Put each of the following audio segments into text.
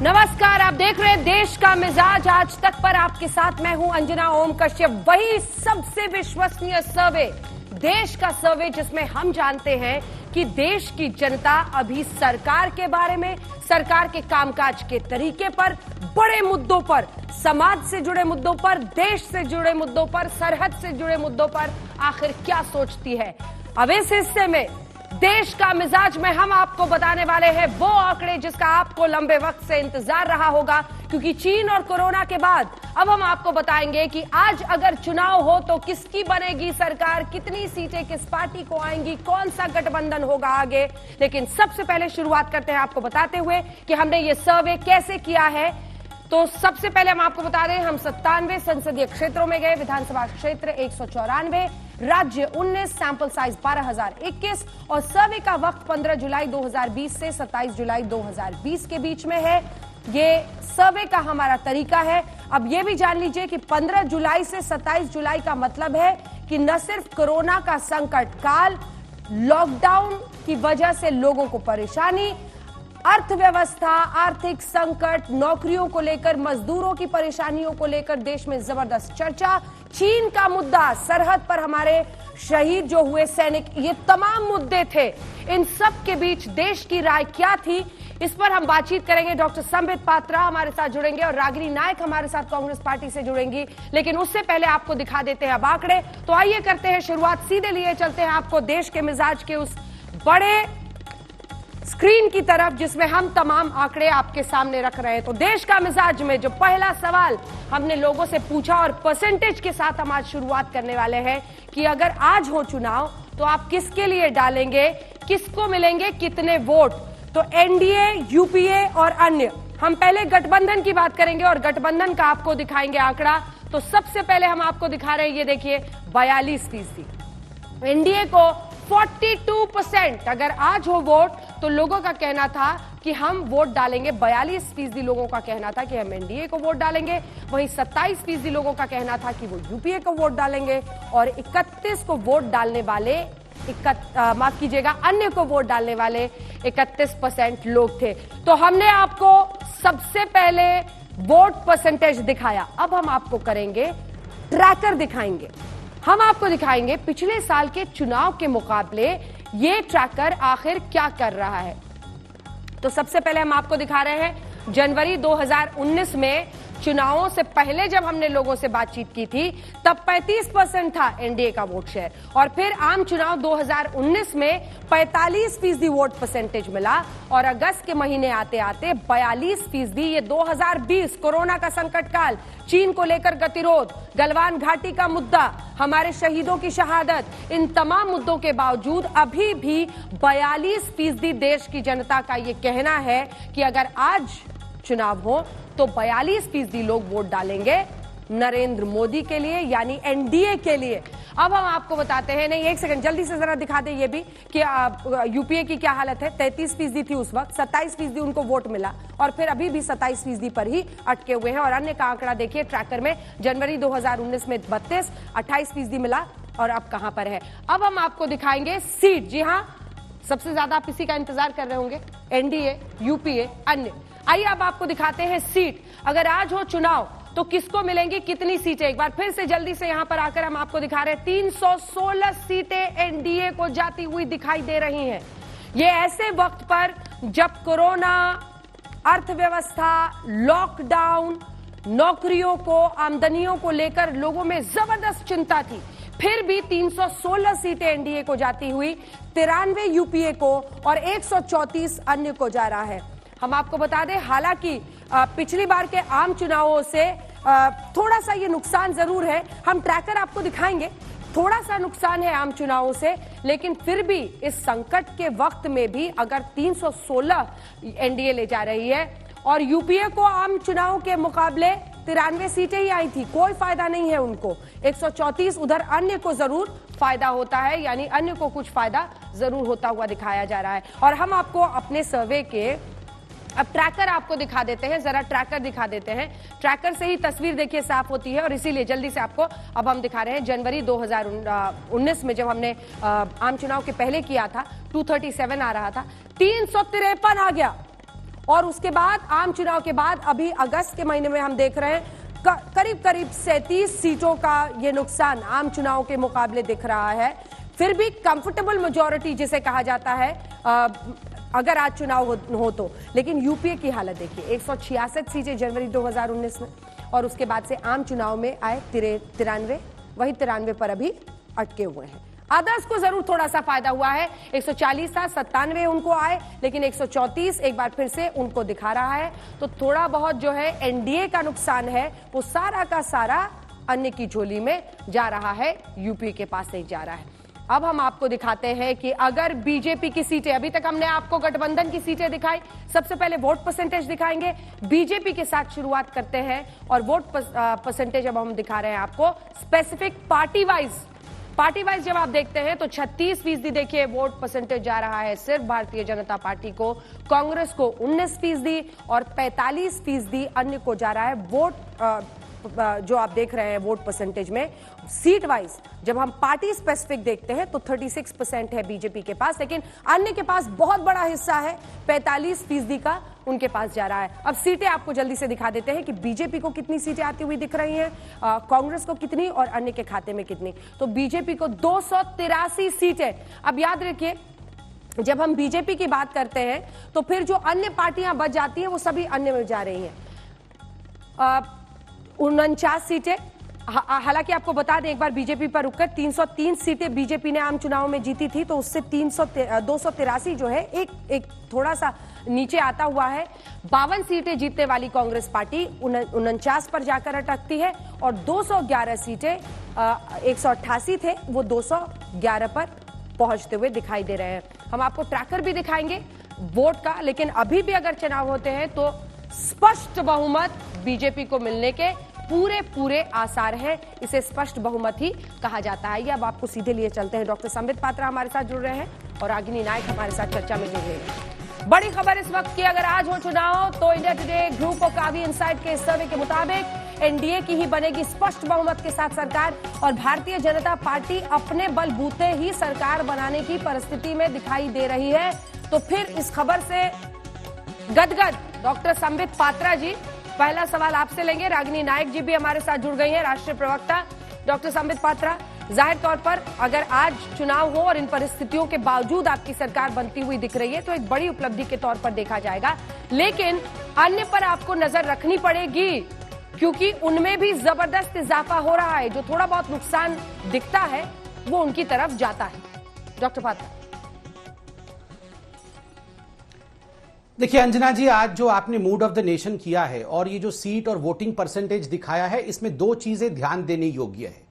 नमस्कार, आप देख रहे हैं देश का मिजाज आज तक पर। आपके साथ मैं हूं अंजना ओम कश्यप। वही सबसे विश्वसनीय सर्वे, देश का सर्वे, जिसमें हम जानते हैं कि देश की जनता अभी सरकार के बारे में, सरकार के कामकाज के तरीके पर, बड़े मुद्दों पर, समाज से जुड़े मुद्दों पर, देश से जुड़े मुद्दों पर, सरहद से जुड़े मुद्दों पर आखिर क्या सोचती है। अब इस हिस्से में देश का मिजाज में हम आपको बताने वाले हैं वो आंकड़े जिसका आपको लंबे वक्त से इंतजार रहा होगा, क्योंकि चीन और कोरोना के बाद अब हम आपको बताएंगे कि आज अगर चुनाव हो तो किसकी बनेगी सरकार, कितनी सीटें किस पार्टी को आएंगी, कौन सा गठबंधन होगा आगे। लेकिन सबसे पहले शुरुआत करते हैं आपको बताते हुए कि हमने ये सर्वे कैसे किया है। तो सबसे पहले हम आपको बता दें, हम 97 संसदीय क्षेत्रों में गए, विधानसभा क्षेत्र 194, राज्य 19, सैंपल साइज 12,021 और सर्वे का वक्त 15 जुलाई 2020 से 27 जुलाई 2020 के बीच में है। ये सर्वे का हमारा तरीका है। अब ये भी जान लीजिए कि 15 जुलाई से 27 जुलाई का मतलब है कि न सिर्फ कोरोना का संकट काल, लॉकडाउन की वजह से लोगों को परेशानी, अर्थव्यवस्था, आर्थिक संकट, नौकरियों को लेकर, मजदूरों की परेशानियों को लेकर देश में जबरदस्त चर्चा, चीन का मुद्दा, सरहद पर हमारे शहीद जो हुए सैनिक, ये तमाम मुद्दे थे। इन सब के बीच देश की राय क्या थी, इस पर हम बातचीत करेंगे। डॉक्टर संबित पात्रा हमारे साथ जुड़ेंगे और रागिनी नायक हमारे साथ कांग्रेस पार्टी से जुड़ेंगी। लेकिन उससे पहले आपको दिखा देते हैं अब आंकड़े। तो आइए करते हैं शुरुआत, सीधे लिए चलते हैं आपको देश के मिजाज के उस बड़े स्क्रीन की तरफ जिसमें हम तमाम आंकड़े आपके सामने रख रहे हैं। तो देश का मिजाज में जो पहला सवाल हमने लोगों से पूछा और परसेंटेज के साथ हम आज शुरुआत करने वाले हैं कि अगर आज हो चुनाव तो आप किसके लिए डालेंगे, किसको मिलेंगे कितने वोट। तो एनडीए, यूपीए और अन्य, हम पहले गठबंधन की बात करेंगे और गठबंधन का आपको दिखाएंगे आंकड़ा। तो सबसे पहले हम आपको दिखा रहे हैं, ये देखिए 42%। एनडीए को 42%, अगर आज हो वोट तो लोगों का कहना था कि हम वोट डालेंगे। 42% लोगों का कहना था कि हम एनडीए को वोट डालेंगे। वहीं 27% लोगों का कहना था कि वो यूपीए को वोट डालेंगे और 31 को वोट डालने वाले, माफ कीजिएगा, अन्य को वोट डालने वाले 31% लोग थे। तो हमने आपको सबसे पहले वोट परसेंटेज दिखाया। अब हम आपको करेंगे ट्रैकर, दिखाएंगे, हम आपको दिखाएंगे पिछले साल के चुनाव के मुकाबले ये ट्रैकर आखिर क्या कर रहा है। तो सबसे पहले हम आपको दिखा रहे हैं जनवरी 2019 में, चुनावों से पहले जब हमने लोगों से बातचीत की थी तब 35% था एनडीए का वोट शेयर, और फिर आम चुनाव 2019 में 45% वोट परसेंटेज मिला और अगस्त के महीने आते आते 42%। ये 2020 कोरोना का संकट काल, चीन को लेकर गतिरोध, गलवान घाटी का मुद्दा, हमारे शहीदों की शहादत, इन तमाम मुद्दों के बावजूद अभी भी 42% देश की जनता का ये कहना है कि अगर आज चुनाव हो तो 42% लोग वोट डालेंगे नरेंद्र मोदी के लिए, यानी एनडीए के लिए। अब हम आपको बताते हैं, नहीं एक सेकंड, जल्दी से जरा दिखा दें ये भी कि यूपीए की क्या हालत है। 33% थी उस वक्त, 27% उनको वोट मिला और फिर अभी भी 27% पर ही अटके हुए हैं। और अन्य का आंकड़ा देखिए ट्रैकर में, जनवरी 2019 में 32, 28% मिला और अब कहां पर है। अब हम आपको दिखाएंगे सीट। जी हां, सबसे ज्यादा आप इसी का इंतजार कर रहे होंगे, एनडीए, यूपीए, अन्य। आइए अब आपको दिखाते हैं सीट। अगर आज हो चुनाव तो किसको मिलेंगी कितनी सीटें, एक बार फिर से जल्दी से यहां पर आकर हम आपको दिखा रहे हैं। 316 सीटें एनडीए को जाती हुई दिखाई दे रही हैं। ये ऐसे वक्त पर जब कोरोना, अर्थव्यवस्था, लॉकडाउन, नौकरियों को, आमदनियों को लेकर लोगों में जबरदस्त चिंता थी, फिर भी 316 सीटें एनडीए को जाती हुई, 93 यूपीए को और 134 अन्य को जा रहा है। हम आपको बता दें, हालांकि पिछली बार के आम चुनावों से थोड़ा सा ये नुकसान जरूर है, हम ट्रैकर आपको दिखाएंगे, थोड़ा सा नुकसान है आम चुनावों से, लेकिन फिर भी इस संकट के वक्त में भी अगर 316 एनडीए ले जा रही है और यूपीए को आम चुनाव के मुकाबले 93 सीटें ही आई थी, कोई फायदा नहीं है उनको, 134 उधर अन्य को जरूर फायदा होता है, यानी अन्य को कुछ फायदा जरूर होता हुआ दिखाया जा रहा है। और हम आपको अपने सर्वे के अब ट्रैकर आपको दिखा देते हैं, जरा ट्रैकर दिखा देते हैं। ट्रैकर से ही तस्वीर देखिए साफ होती है और इसीलिए जल्दी से आपको अब हम दिखा रहे हैं। जनवरी 2019 में जब हमने आम चुनाव के पहले किया था 237 आ रहा था, 353 आ गया और उसके बाद आम चुनाव के बाद अभी अगस्त के महीने में हम देख रहे हैं करीब करीब 37 सीटों का ये नुकसान आम चुनाव के मुकाबले दिख रहा है। फिर भी कंफर्टेबल मेजॉरिटी जिसे कहा जाता है अगर आज चुनाव हो तो। लेकिन यूपीए की हालत देखिए, 166 सीटें जनवरी 2019 में, और उसके बाद से आम चुनाव में आए 93, वही 93 पर अभी अटके हुए हैं। अदर्स को जरूर थोड़ा सा फायदा हुआ है, 140 था, 97 उनको आए, लेकिन 134 एक बार फिर से उनको दिखा रहा है। तो थोड़ा बहुत जो है एनडीए का नुकसान है वो सारा का सारा अन्य की झोली में जा रहा है, यूपी के पास नहीं जा रहा है। अब हम आपको दिखाते हैं कि अगर बीजेपी की सीटें, अभी तक हमने आपको गठबंधन की सीटें दिखाई, सबसे पहले वोट परसेंटेज दिखाएंगे, बीजेपी के साथ शुरुआत करते हैं। और वोट परसेंटेज अब हम दिखा रहे हैं आपको स्पेसिफिक पार्टी वाइज जब आप देखते हैं तो 36% देखिए वोट परसेंटेज जा रहा है सिर्फ भारतीय जनता पार्टी को, कांग्रेस को 19% और 45% अन्य को जा रहा है वोट। जो आप देख रहे हैं वोट परसेंटेज में सीट वाइज जब हम पार्टी स्पेसिफिक देखते हैं तो 36% है बीजेपी के पास, लेकिन अन्य के पास बहुत बड़ा हिस्सा है, 45% का उनके पास जा रहा है। अब सीटें आपको जल्दी से दिखा देते हैं कि बीजेपी को कितनी सीटें आती हुई दिख रही हैं, कांग्रेस को कितनी और अन्य के खाते में कितनी। तो बीजेपी को 283 सीटें। अब याद रखिए जब हम बीजेपी की बात करते हैं तो फिर जो अन्य पार्टियां बच जाती हैं वो सभी अन्य में जा रही हैं। 49 सीटें, हालांकि आपको बता दें एक बार बीजेपी पर रुककर 303 सीटें बीजेपी ने आम चुनाव में जीती थी, तो उससे 283 जो है एक थोड़ा सा नीचे आता हुआ है। 52 सीटें जीतने वाली कांग्रेस पार्टी 49 पर जाकर अटकती है और 211 सीटें 188 थे वो 211 पर पहुंचते हुए दिखाई दे रहे हैं। हम आपको ट्रैकर भी दिखाएंगे वोट का, लेकिन अभी भी अगर चुनाव होते हैं तो स्पष्ट बहुमत बीजेपी को मिलने के पूरे आसार हैं। इसे स्पष्ट बहुमत ही कहा जाता है। ये अब आपको सीधे लिए चलते हैं, डॉक्टर संबित पात्रा हमारे साथ जुड़ रहे हैं और रागिनी नायक हमारे साथ चर्चा में जुड़ रहे हैं। बड़ी खबर इस वक्त की, अगर आज हो चुनाव तो India today group of Kavi insight के सर्वे के मुताबिक एनडीए की ही बनेगी स्पष्ट बहुमत के साथ सरकार और भारतीय जनता पार्टी अपने बलबूते ही सरकार बनाने की परिस्थिति में दिखाई दे रही है। तो फिर इस खबर से गदगद डॉक्टर संबित पात्रा जी, पहला सवाल आपसे लेंगे। रागिनी नायक जी भी हमारे साथ जुड़ गई हैं, राष्ट्रीय प्रवक्ता। डॉक्टर संबित पात्रा, जाहिर तौर पर अगर आज चुनाव हो और इन परिस्थितियों के बावजूद आपकी सरकार बनती हुई दिख रही है तो एक बड़ी उपलब्धि के तौर पर देखा जाएगा, लेकिन अन्य पर आपको नजर रखनी पड़ेगी क्योंकि उनमें भी जबरदस्त इजाफा हो रहा है। जो थोड़ा बहुत नुकसान दिखता है वो उनकी तरफ जाता है। डॉक्टर पात्रा। देखिए अंजना जी, आज जो आपने मूड ऑफ द नेशन किया है और ये जो सीट और वोटिंग परसेंटेज दिखाया है, इसमें दो चीजें ध्यान देने योग्य है।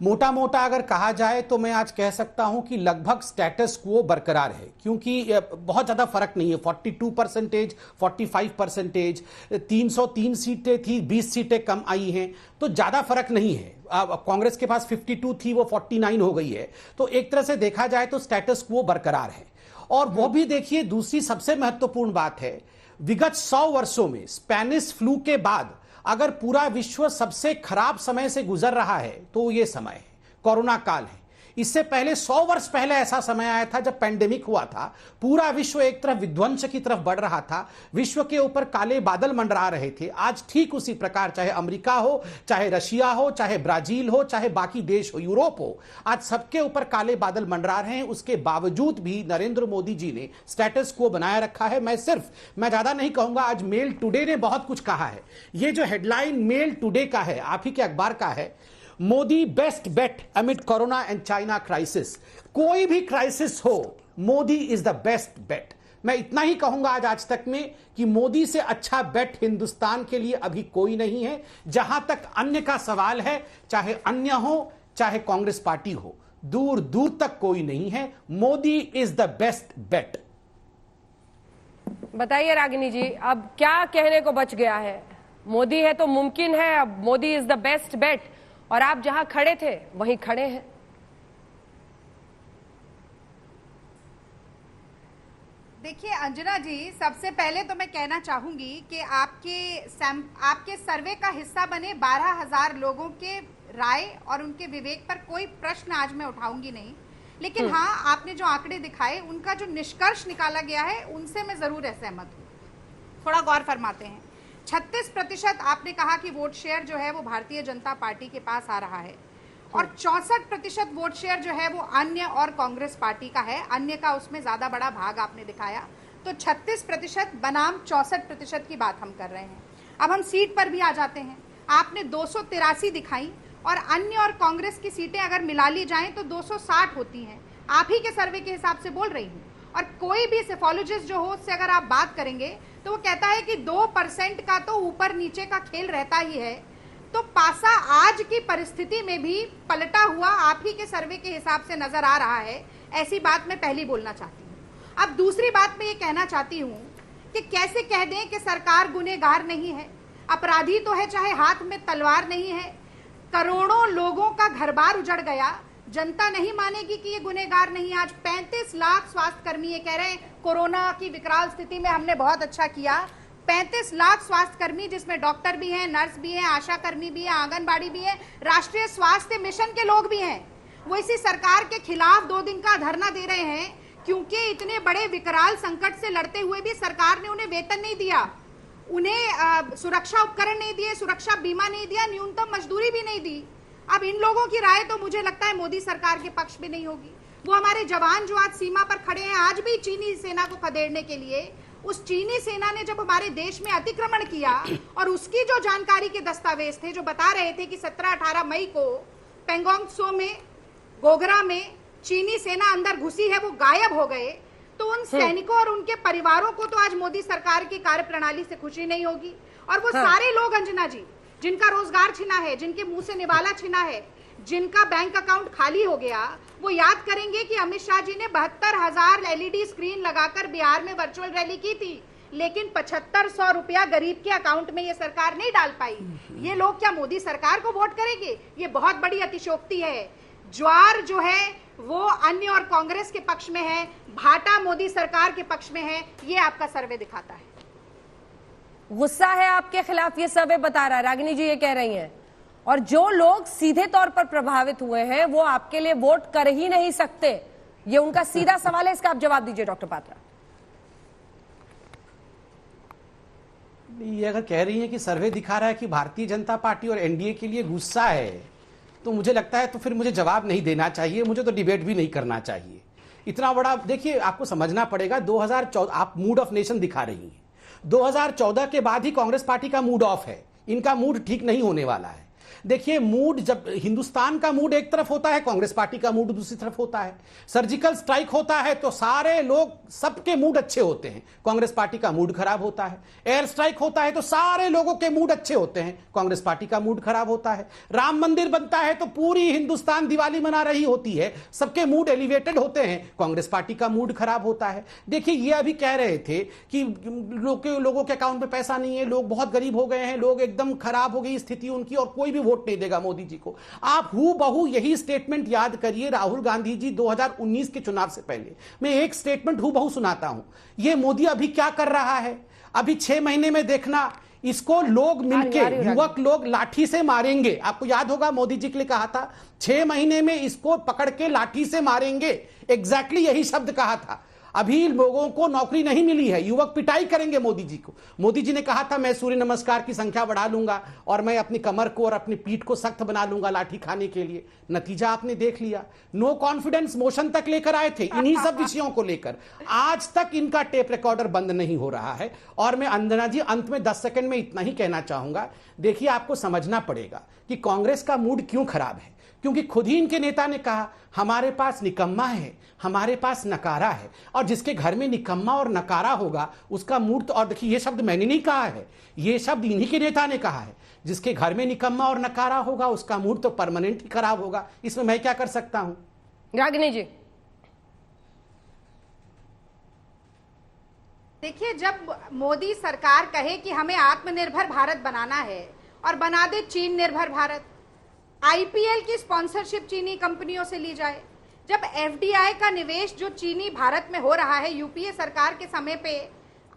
मोटा मोटा अगर कहा जाए तो मैं आज कह सकता हूं कि लगभग स्टेटस क्वो बरकरार है, क्योंकि बहुत ज्यादा फर्क नहीं है। 42%, 45%, 303 सीटें थी, 20 सीटें कम आई हैं, तो ज्यादा फर्क नहीं है। कांग्रेस के पास 52 थी, वो 49 हो गई है। तो एक तरह से देखा जाए तो स्टेटस क्वो बरकरार है। और वो भी देखिए, दूसरी सबसे महत्वपूर्ण बात है, विगत 100 वर्षों में स्पेनिश फ्लू के बाद अगर पूरा विश्व सबसे खराब समय से गुजर रहा है तो ये समय है, कोरोना काल है। इससे पहले 100 वर्ष पहले ऐसा समय आया था जब पैंडेमिक हुआ था, पूरा विश्व एक तरफ विध्वंस की तरफ बढ़ रहा था, विश्व के ऊपर काले बादल मंडरा रहे थे। आज ठीक उसी प्रकार, चाहे अमेरिका हो, चाहे रशिया हो, चाहे ब्राजील हो, चाहे बाकी देश हो, यूरोप हो, आज सबके ऊपर काले बादल मंडरा रहे हैं। उसके बावजूद भी नरेंद्र मोदी जी ने स्टेटस को बनाए रखा है। मैं ज्यादा नहीं कहूंगा, आज मेल टुडे ने बहुत कुछ कहा है। ये जो हेडलाइन मेल टुडे का है, आप ही के अखबार का है, Modi best bet amid corona and China crisis. कोई भी क्राइसिस हो, Modi is the best bet. मैं इतना ही कहूंगा आज तक में कि मोदी से अच्छा बेट हिंदुस्तान के लिए अभी कोई नहीं है। जहां तक अन्य का सवाल है, चाहे अन्य हो चाहे कांग्रेस पार्टी हो, दूर दूर तक कोई नहीं है। Modi is the best bet. बताइए रागिनी जी, अब क्या कहने को बच गया है? मोदी है तो मुमकिन है, अब Modi is the best bet और आप जहां खड़े थे वहीं खड़े हैं। देखिए अंजना जी, सबसे पहले तो मैं कहना चाहूंगी कि आपके सर्वे का हिस्सा बने 12,000 लोगों के राय और उनके विवेक पर कोई प्रश्न आज मैं उठाऊंगी नहीं, लेकिन हाँ, आपने जो आंकड़े दिखाए उनका जो निष्कर्ष निकाला गया है उनसे मैं जरूर असहमत हूँ। थोड़ा गौर फरमाते हैं। 36% आपने कहा कि वोट शेयर जो है वो भारतीय जनता पार्टी के पास आ रहा है और 64% वोट शेयर जो है वो अन्य और कांग्रेस पार्टी का है। अन्य का उसमें ज्यादा बड़ा भाग आपने दिखाया, तो 36% बनाम 64% की बात हम कर रहे हैं। अब हम सीट पर भी आ जाते हैं। आपने 283 दिखाई और अन्य और कांग्रेस की सीटें अगर मिला ली जाएं तो 260 होती हैं। आप ही के सर्वे के हिसाब से बोल रही हूँ। और कोई भी सेफोलॉजिस्ट जो हो उससे अगर आप बात करेंगे तो वो कहता है कि 2% का तो ऊपर नीचे का खेल रहता ही है। तो पासा आज की परिस्थिति में भी पलटा हुआ आप ही के सर्वे के हिसाब से नजर आ रहा है। ऐसी बात मैं पहली बोलना चाहती हूँ। अब दूसरी बात मैं ये कहना चाहती हूँ कि कैसे कह दें कि सरकार गुनहगार नहीं है, अपराधी तो है चाहे हाथ में तलवार नहीं है। करोड़ों लोगों का घर बार उजड़ गया, जनता नहीं मानेगी कि ये गुनहगार नहीं। आज 35 लाख स्वास्थ्य कर्मी, ये कह रहे हैं कोरोना की विकराल स्थिति में हमने बहुत अच्छा किया। 35 लाख स्वास्थ्य कर्मी जिसमें डॉक्टर भी हैं, नर्स भी हैं, आशा कर्मी भी हैं, आंगनबाड़ी भी हैं, राष्ट्रीय स्वास्थ्य मिशन के लोग भी हैं, वो इसी सरकार के खिलाफ 2 दिन का धरना दे रहे हैं क्योंकि इतने बड़े विकराल संकट से लड़ते हुए भी सरकार ने उन्हें वेतन नहीं दिया, उन्हें सुरक्षा उपकरण नहीं दिए, सुरक्षा बीमा नहीं दिया, न्यूनतम मजदूरी भी नहीं दी। अब इन लोगों की राय तो मुझे लगता है मोदी सरकार के पक्ष में नहीं होगी। वो हमारे जवान जो आज सीमा पर खड़े हैं, आज भी चीनी सेना को खदेड़ने के लिए, उस चीनी सेना ने जब हमारे देश में अतिक्रमण किया और उसकी जो जानकारी के दस्तावेज थे जो बता रहे थे कि 17-18 मई को पेंगोंग त्सो में, गोगरा में चीनी सेना अंदर घुसी है, वो गायब हो गए, तो उन सैनिकों और उनके परिवारों को तो आज मोदी सरकार की कार्यप्रणाली से खुशी नहीं होगी। और वो सारे लोग, अंजना जी, जिनका रोजगार छिना है, जिनके मुंह से निवाला छिना है, जिनका बैंक अकाउंट खाली हो गया, वो याद करेंगे कि अमित शाह जी ने 72,000 LED स्क्रीन लगाकर बिहार में वर्चुअल रैली की थी, लेकिन 7500 रुपया गरीब के अकाउंट में ये सरकार नहीं डाल पाई। ये लोग क्या मोदी सरकार को वोट करेंगे? ये बहुत बड़ी अतिशयोक्ति है। ज्वार जो है वो अन्य और कांग्रेस के पक्ष में है, भाटा मोदी सरकार के पक्ष में है, ये आपका सर्वे दिखाता है। गुस्सा है आपके खिलाफ, ये सर्वे बता रहा है। रागिनी जी ये कह रही हैं, और जो लोग सीधे तौर पर प्रभावित हुए हैं वो आपके लिए वोट कर ही नहीं सकते। ये उनका सीधा सवाल है, इसका आप जवाब दीजिए डॉक्टर पात्रा। ये अगर कह रही है कि सर्वे दिखा रहा है कि भारतीय जनता पार्टी और एनडीए के लिए गुस्सा है, तो मुझे लगता है तो फिर मुझे जवाब नहीं देना चाहिए, मुझे तो डिबेट भी नहीं करना चाहिए। इतना बड़ा देखिए, आपको समझना पड़ेगा। 2014 आप मूड ऑफ नेशन दिखा रही हैं। 2014 के बाद ही कांग्रेस पार्टी का मूड ऑफ है, इनका मूड ठीक नहीं होने वाला है। देखिए, मूड जब हिंदुस्तान का मूड एक तरफ होता है, कांग्रेस पार्टी का मूड दूसरी तरफ होता है। सर्जिकल स्ट्राइक होता है तो सारे लोग, सबके मूड अच्छे होते हैं, कांग्रेस पार्टी का मूड खराब होता है। एयर स्ट्राइक होता है तो सारे लोगों के मूड अच्छे होते हैं, कांग्रेस पार्टी का मूड खराब होता है। राम मंदिर बनता है तो पूरी हिंदुस्तान दिवाली मना रही होती है, सबके मूड एलिवेटेड होते हैं, कांग्रेस पार्टी का मूड खराब होता है। देखिए, ये अभी कह रहे थे कि लोगों के अकाउंट में पैसा नहीं है, लोग बहुत गरीब हो गए हैं, लोग एकदम खराब हो गई स्थिति उनकी और कोई भी वोट नहीं देगा मोदी जी को। आप हूबहू यही स्टेटमेंट याद करिए राहुल गांधी जी 2019 के चुनाव से पहले। मैं एक स्टेटमेंट हूबहू सुनाता हूं। ये मोदी अभी क्या कर रहा है, अभी 6 महीने में देखना, इसको लोग मिलके, युवक लोग लाठी से मारेंगे। आपको याद होगा मोदी जी के लिए कहा था 6 महीने में इसको पकड़ के लाठी से मारेंगे, एग्जैक्टली यही शब्द कहा था। अभी लोगों को नौकरी नहीं मिली है, युवक पिटाई करेंगे मोदी जी को। मोदी जी ने कहा था मैं सूर्य नमस्कार की संख्या बढ़ा लूंगा और मैं अपनी कमर को और अपनी पीठ को सख्त बना लूंगा लाठी खाने के लिए। नतीजा आपने देख लिया, नो कॉन्फिडेंस मोशन तक लेकर आए थे इन्हीं सब विषयों को लेकर। आज तक इनका टेप रिकॉर्डर बंद नहीं हो रहा है। और मैं अंजना जी अंत में 10 सेकंड में इतना ही कहना चाहूंगा, देखिए आपको समझना पड़ेगा कि कांग्रेस का मूड क्यों खराब है, क्योंकि खुद ही इनके नेता ने कहा हमारे पास निकम्मा है, हमारे पास नकारा है, और जिसके घर में निकम्मा और नकारा होगा उसका मूड तो, और देखिए ये शब्द मैंने नहीं कहा है, ये शब्द इन्हीं के नेता ने कहा है, जिसके घर में निकम्मा और नकारा होगा उसका मूड तो परमानेंट ही खराब होगा। इसमें मैं क्या कर सकता हूं? रागिनी जी देखिए, जब मोदी सरकार कहे कि हमें आत्मनिर्भर भारत बनाना है और बना दे चीन निर्भर भारत, आईपीएल की स्पॉन्सरशिप चीनी कंपनियों से ली जाए, जब एफडीआई का निवेश जो चीनी भारत में हो रहा है यूपीए सरकार के समय पे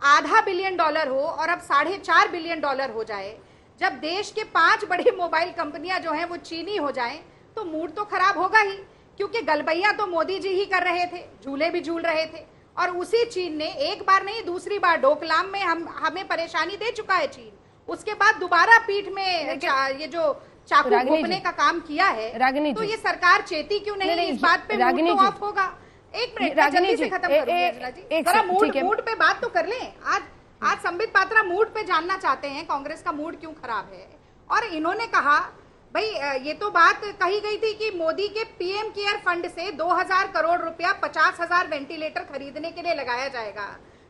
$500 बिलियन हो और अब $4.5 बिलियन हो जाए, जब देश के 5 बड़ी मोबाइल कंपनियां जो हैं वो चीनी हो जाएं, तो मूड तो खराब होगा ही, क्योंकि गलबैया तो मोदी जी ही कर रहे थे, झूले भी झूल रहे थे और उसी चीन ने एक बार नहीं दूसरी बार डोकलाम में हमें परेशानी दे चुका है चीन। उसके बाद दोबारा पीठ में ये जो चाकू घोंपने का काम किया है, तो ये सरकार चेती क्यों नहीं इस बात पे? मूड तो ऑफ होगा। एक मिनट जल्दी से खत्म करूंगी, जरा मूड पे बात तो कर लें। आज संबित पात्रा मूड पे जानना चाहते हैं कांग्रेस का मूड क्यों खराब है। और इन्होंने कहा भाई ये तो बात कही गई थी कि मोदी के पीएम केयर फंड से 2000 करोड़ रुपया 50,000 वेंटिलेटर खरीदने के लिए लगाया जाएगा।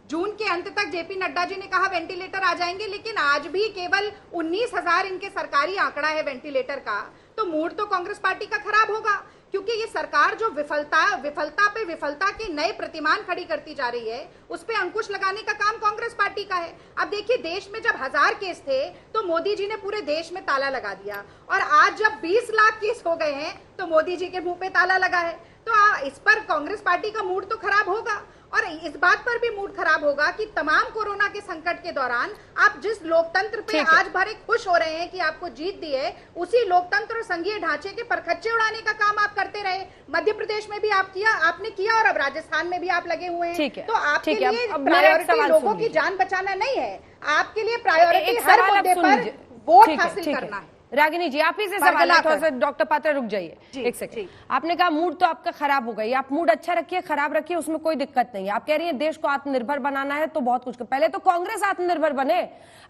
जून के अंत तक जेपी नड्डा जी ने कहा वेंटिलेटर आ जाएंगे, लेकिन आज भी केवल 19,000 इनके सरकारी आंकड़ा है वेंटिलेटर का। तो मूड तो कांग्रेस पार्टी का खराब होगा, क्योंकि ये सरकार जो विफलता पे विफलता के नए प्रतिमान खड़ी करती जा रही है, उस पे अंकुश लगाने का काम कांग्रेस पार्टी का है। अब देखिए, देश में जब 1000 केस थे तो मोदी जी ने पूरे देश में ताला लगा दिया, और आज जब 20 लाख केस हो गए हैं तो मोदी जी के मुंह पे ताला लगा है। तो इस पर कांग्रेस पार्टी का मूड तो खराब होगा। और इस बात पर भी मूड खराब होगा कि तमाम कोरोना के संकट के दौरान आप जिस लोकतंत्र पे आज भरे खुश हो रहे हैं कि आपको जीत दी है, उसी लोकतंत्र और संघीय ढांचे के परखच्चे उड़ाने का काम आप करते रहे। मध्य प्रदेश में भी आपने किया और अब राजस्थान में भी आप लगे हुए हैं। तो आपके लिए प्रायोरिटी लोगों की जान बचाना नहीं है, आपके लिए प्रायोरिटी हर मुद्दे पर वोट हासिल करना है। रागिनी जी, आप ही से सवाल है, थोड़ा सा डॉक्टर पात्रा रुक जाइए एक सेकंड। आपने कहा मूड तो आपका खराब हो गई, आप मूड अच्छा रखिए खराब रखिए, उसमें कोई दिक्कत नहीं है। आप कह रही हैं देश को आत्मनिर्भर बनाना है तो बहुत कुछ, पहले तो कांग्रेस आत्मनिर्भर बने।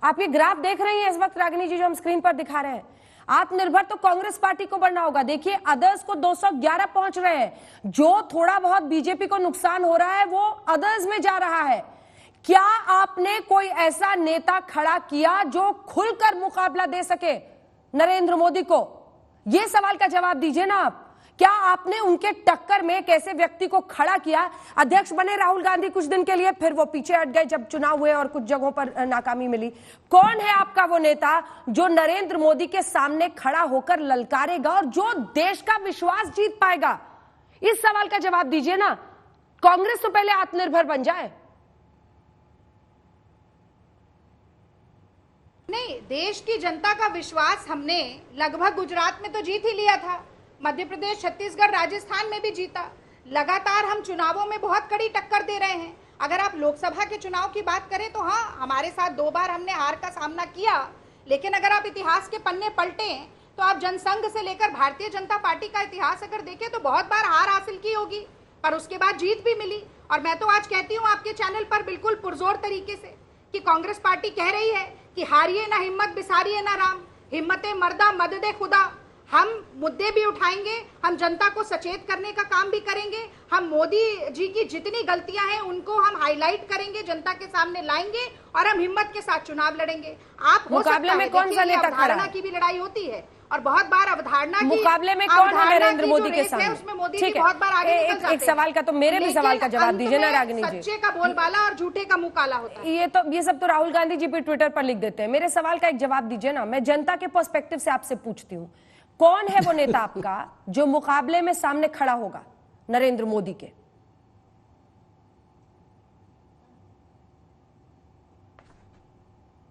आप ये ग्राफ देख रही हैं इस वक्त रागिनी जी जो हम स्क्रीन पर दिखा रहे हैं, आत्मनिर्भर तो कांग्रेस पार्टी को बनना होगा। देखिए अदर्स को 211 पहुंच रहे हैं, जो थोड़ा बहुत बीजेपी को नुकसान हो रहा है वो अदर्स में जा रहा है। क्या आपने कोई ऐसा नेता खड़ा किया जो खुलकर मुकाबला दे सके नरेंद्र मोदी को? यह सवाल का जवाब दीजिए ना आप। क्या आपने उनके टक्कर में कैसे व्यक्ति को खड़ा किया? अध्यक्ष बने राहुल गांधी कुछ दिन के लिए, फिर वो पीछे हट गए जब चुनाव हुए और कुछ जगहों पर नाकामी मिली। कौन है आपका वो नेता जो नरेंद्र मोदी के सामने खड़ा होकर ललकारेगा और जो देश का विश्वास जीत पाएगा? इस सवाल का जवाब दीजिए ना। कांग्रेस तो पहले आत्मनिर्भर बन जाए। नहीं, देश की जनता का विश्वास हमने लगभग गुजरात में तो जीत ही लिया था, मध्य प्रदेश, छत्तीसगढ़, राजस्थान में भी जीता। लगातार हम चुनावों में बहुत कड़ी टक्कर दे रहे हैं। अगर आप लोकसभा के चुनाव की बात करें तो हाँ, हमारे साथ 2 बार हमने हार का सामना किया, लेकिन अगर आप इतिहास के पन्ने पलटें तो आप जनसंघ से लेकर भारतीय जनता पार्टी का इतिहास अगर देखें तो बहुत बार हार हासिल की होगी, पर उसके बाद जीत भी मिली। और मैं तो आज कहती हूँ आपके चैनल पर बिल्कुल पुरजोर तरीके से कि कांग्रेस पार्टी कह रही है कि हारिए ना हिम्मत, बिसारिए ना राम, हिम्मते मर्दा मद दे खुदा। हम मुद्दे भी उठाएंगे, हम जनता को सचेत करने का काम भी करेंगे, हम मोदी जी की जितनी गलतियां हैं उनको हम हाईलाइट करेंगे, जनता के सामने लाएंगे और हम हिम्मत के साथ चुनाव लड़ेंगे। आप मुकाबले में कौन सा नेता खड़ा है? की भी लड़ाई होती है और बहुत बार अवधारणा की मुकाबले में कौन है नरेंद्र मोदी के सामने? उसमें मोदी जी बहुत बार आगे निकल जाते हैं। एक सवाल का तो मेरे भी सवाल का जवाब दीजिए ना रागिनी जी। सच्चे का बोलबाला और झूठे का मुंह काला होता है। ये सब तो राहुल गांधी जी भी ट्विटर पर लिख देते हैं। मेरे सवाल का एक जवाब दीजिए ना। मैं जनता के पर्सपेक्टिव से आपसे पूछती हूँ, कौन है वो नेता आपका जो मुकाबले में सामने खड़ा होगा नरेंद्र मोदी के?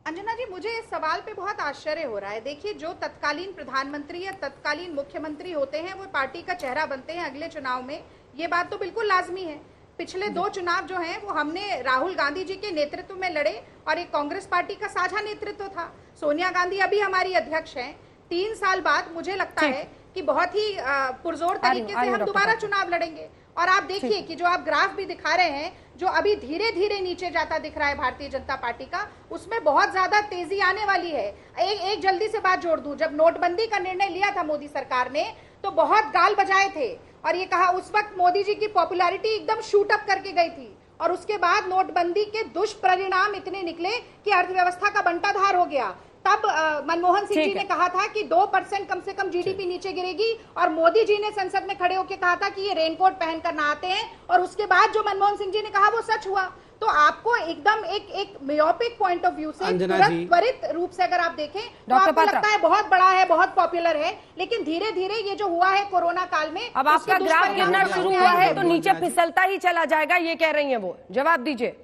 अंजना जी, मुझे इस सवाल पे बहुत आश्चर्य हो रहा है। देखिए, जो तत्कालीन प्रधानमंत्री या तत्कालीन मुख्यमंत्री होते हैं वो पार्टी का चेहरा बनते हैं अगले चुनाव में, ये बात तो बिल्कुल लाजमी है। पिछले 2 चुनाव जो हैं वो हमने राहुल गांधी जी के नेतृत्व में लड़े और एक कांग्रेस पार्टी का साझा नेतृत्व था। सोनिया गांधी अभी हमारी अध्यक्ष हैं। 3 साल बाद मुझे लगता है कि बहुत ही पुरजोर तरीके से हम दोबारा चुनाव लड़ेंगे। और आप देखिए कि जो आप ग्राफ भी दिखा रहे हैं, जो अभी धीरे धीरे नीचे जाता दिख रहा है भारतीय जनता पार्टी का, उसमें बहुत ज्यादा तेजी आने वाली है। एक जल्दी से बात जोड़ दूं, जब नोटबंदी का निर्णय लिया था मोदी सरकार ने तो बहुत गाल बजाए थे और ये कहा, उस वक्त मोदी जी की पॉपुलैरिटी एकदम शूट अप करके गई थी। और उसके बाद नोटबंदी के दुष्परिणाम इतने निकले कि अर्थव्यवस्था का बंटाधार हो गया। तब मनमोहन सिंह जी ने कहा था कि 2% कम से कम जीडीपी नीचे गिरेगी और मोदी जी ने संसद में खड़े होकर कहा था कि ये रेनकोट पहनकर ना आते हैं, और उसके बाद जो मनमोहन सिंह जी ने कहा वो सच हुआ। तो आपको एकदम एक मियोपिक पॉइंट ऑफ व्यू से त्वरित रूप से अगर आप देखें तो आपको लगता है बहुत बड़ा है, बहुत पॉपुलर है, लेकिन धीरे धीरे ये जो हुआ है कोरोना काल में, अब आपका ग्राफ गिरना शुरू हुआ है तो नीचे फिसलता ही चला जाएगा, ये कह रही है वो। जवाब दीजिए।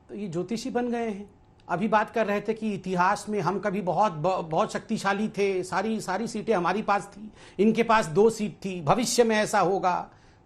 तो ये ज्योतिषी बन गए हैं। अभी बात कर रहे थे कि इतिहास में हम कभी बहुत शक्तिशाली थे, सारी सीटें हमारी पास थी, इनके पास 2 सीट थी, भविष्य में ऐसा होगा।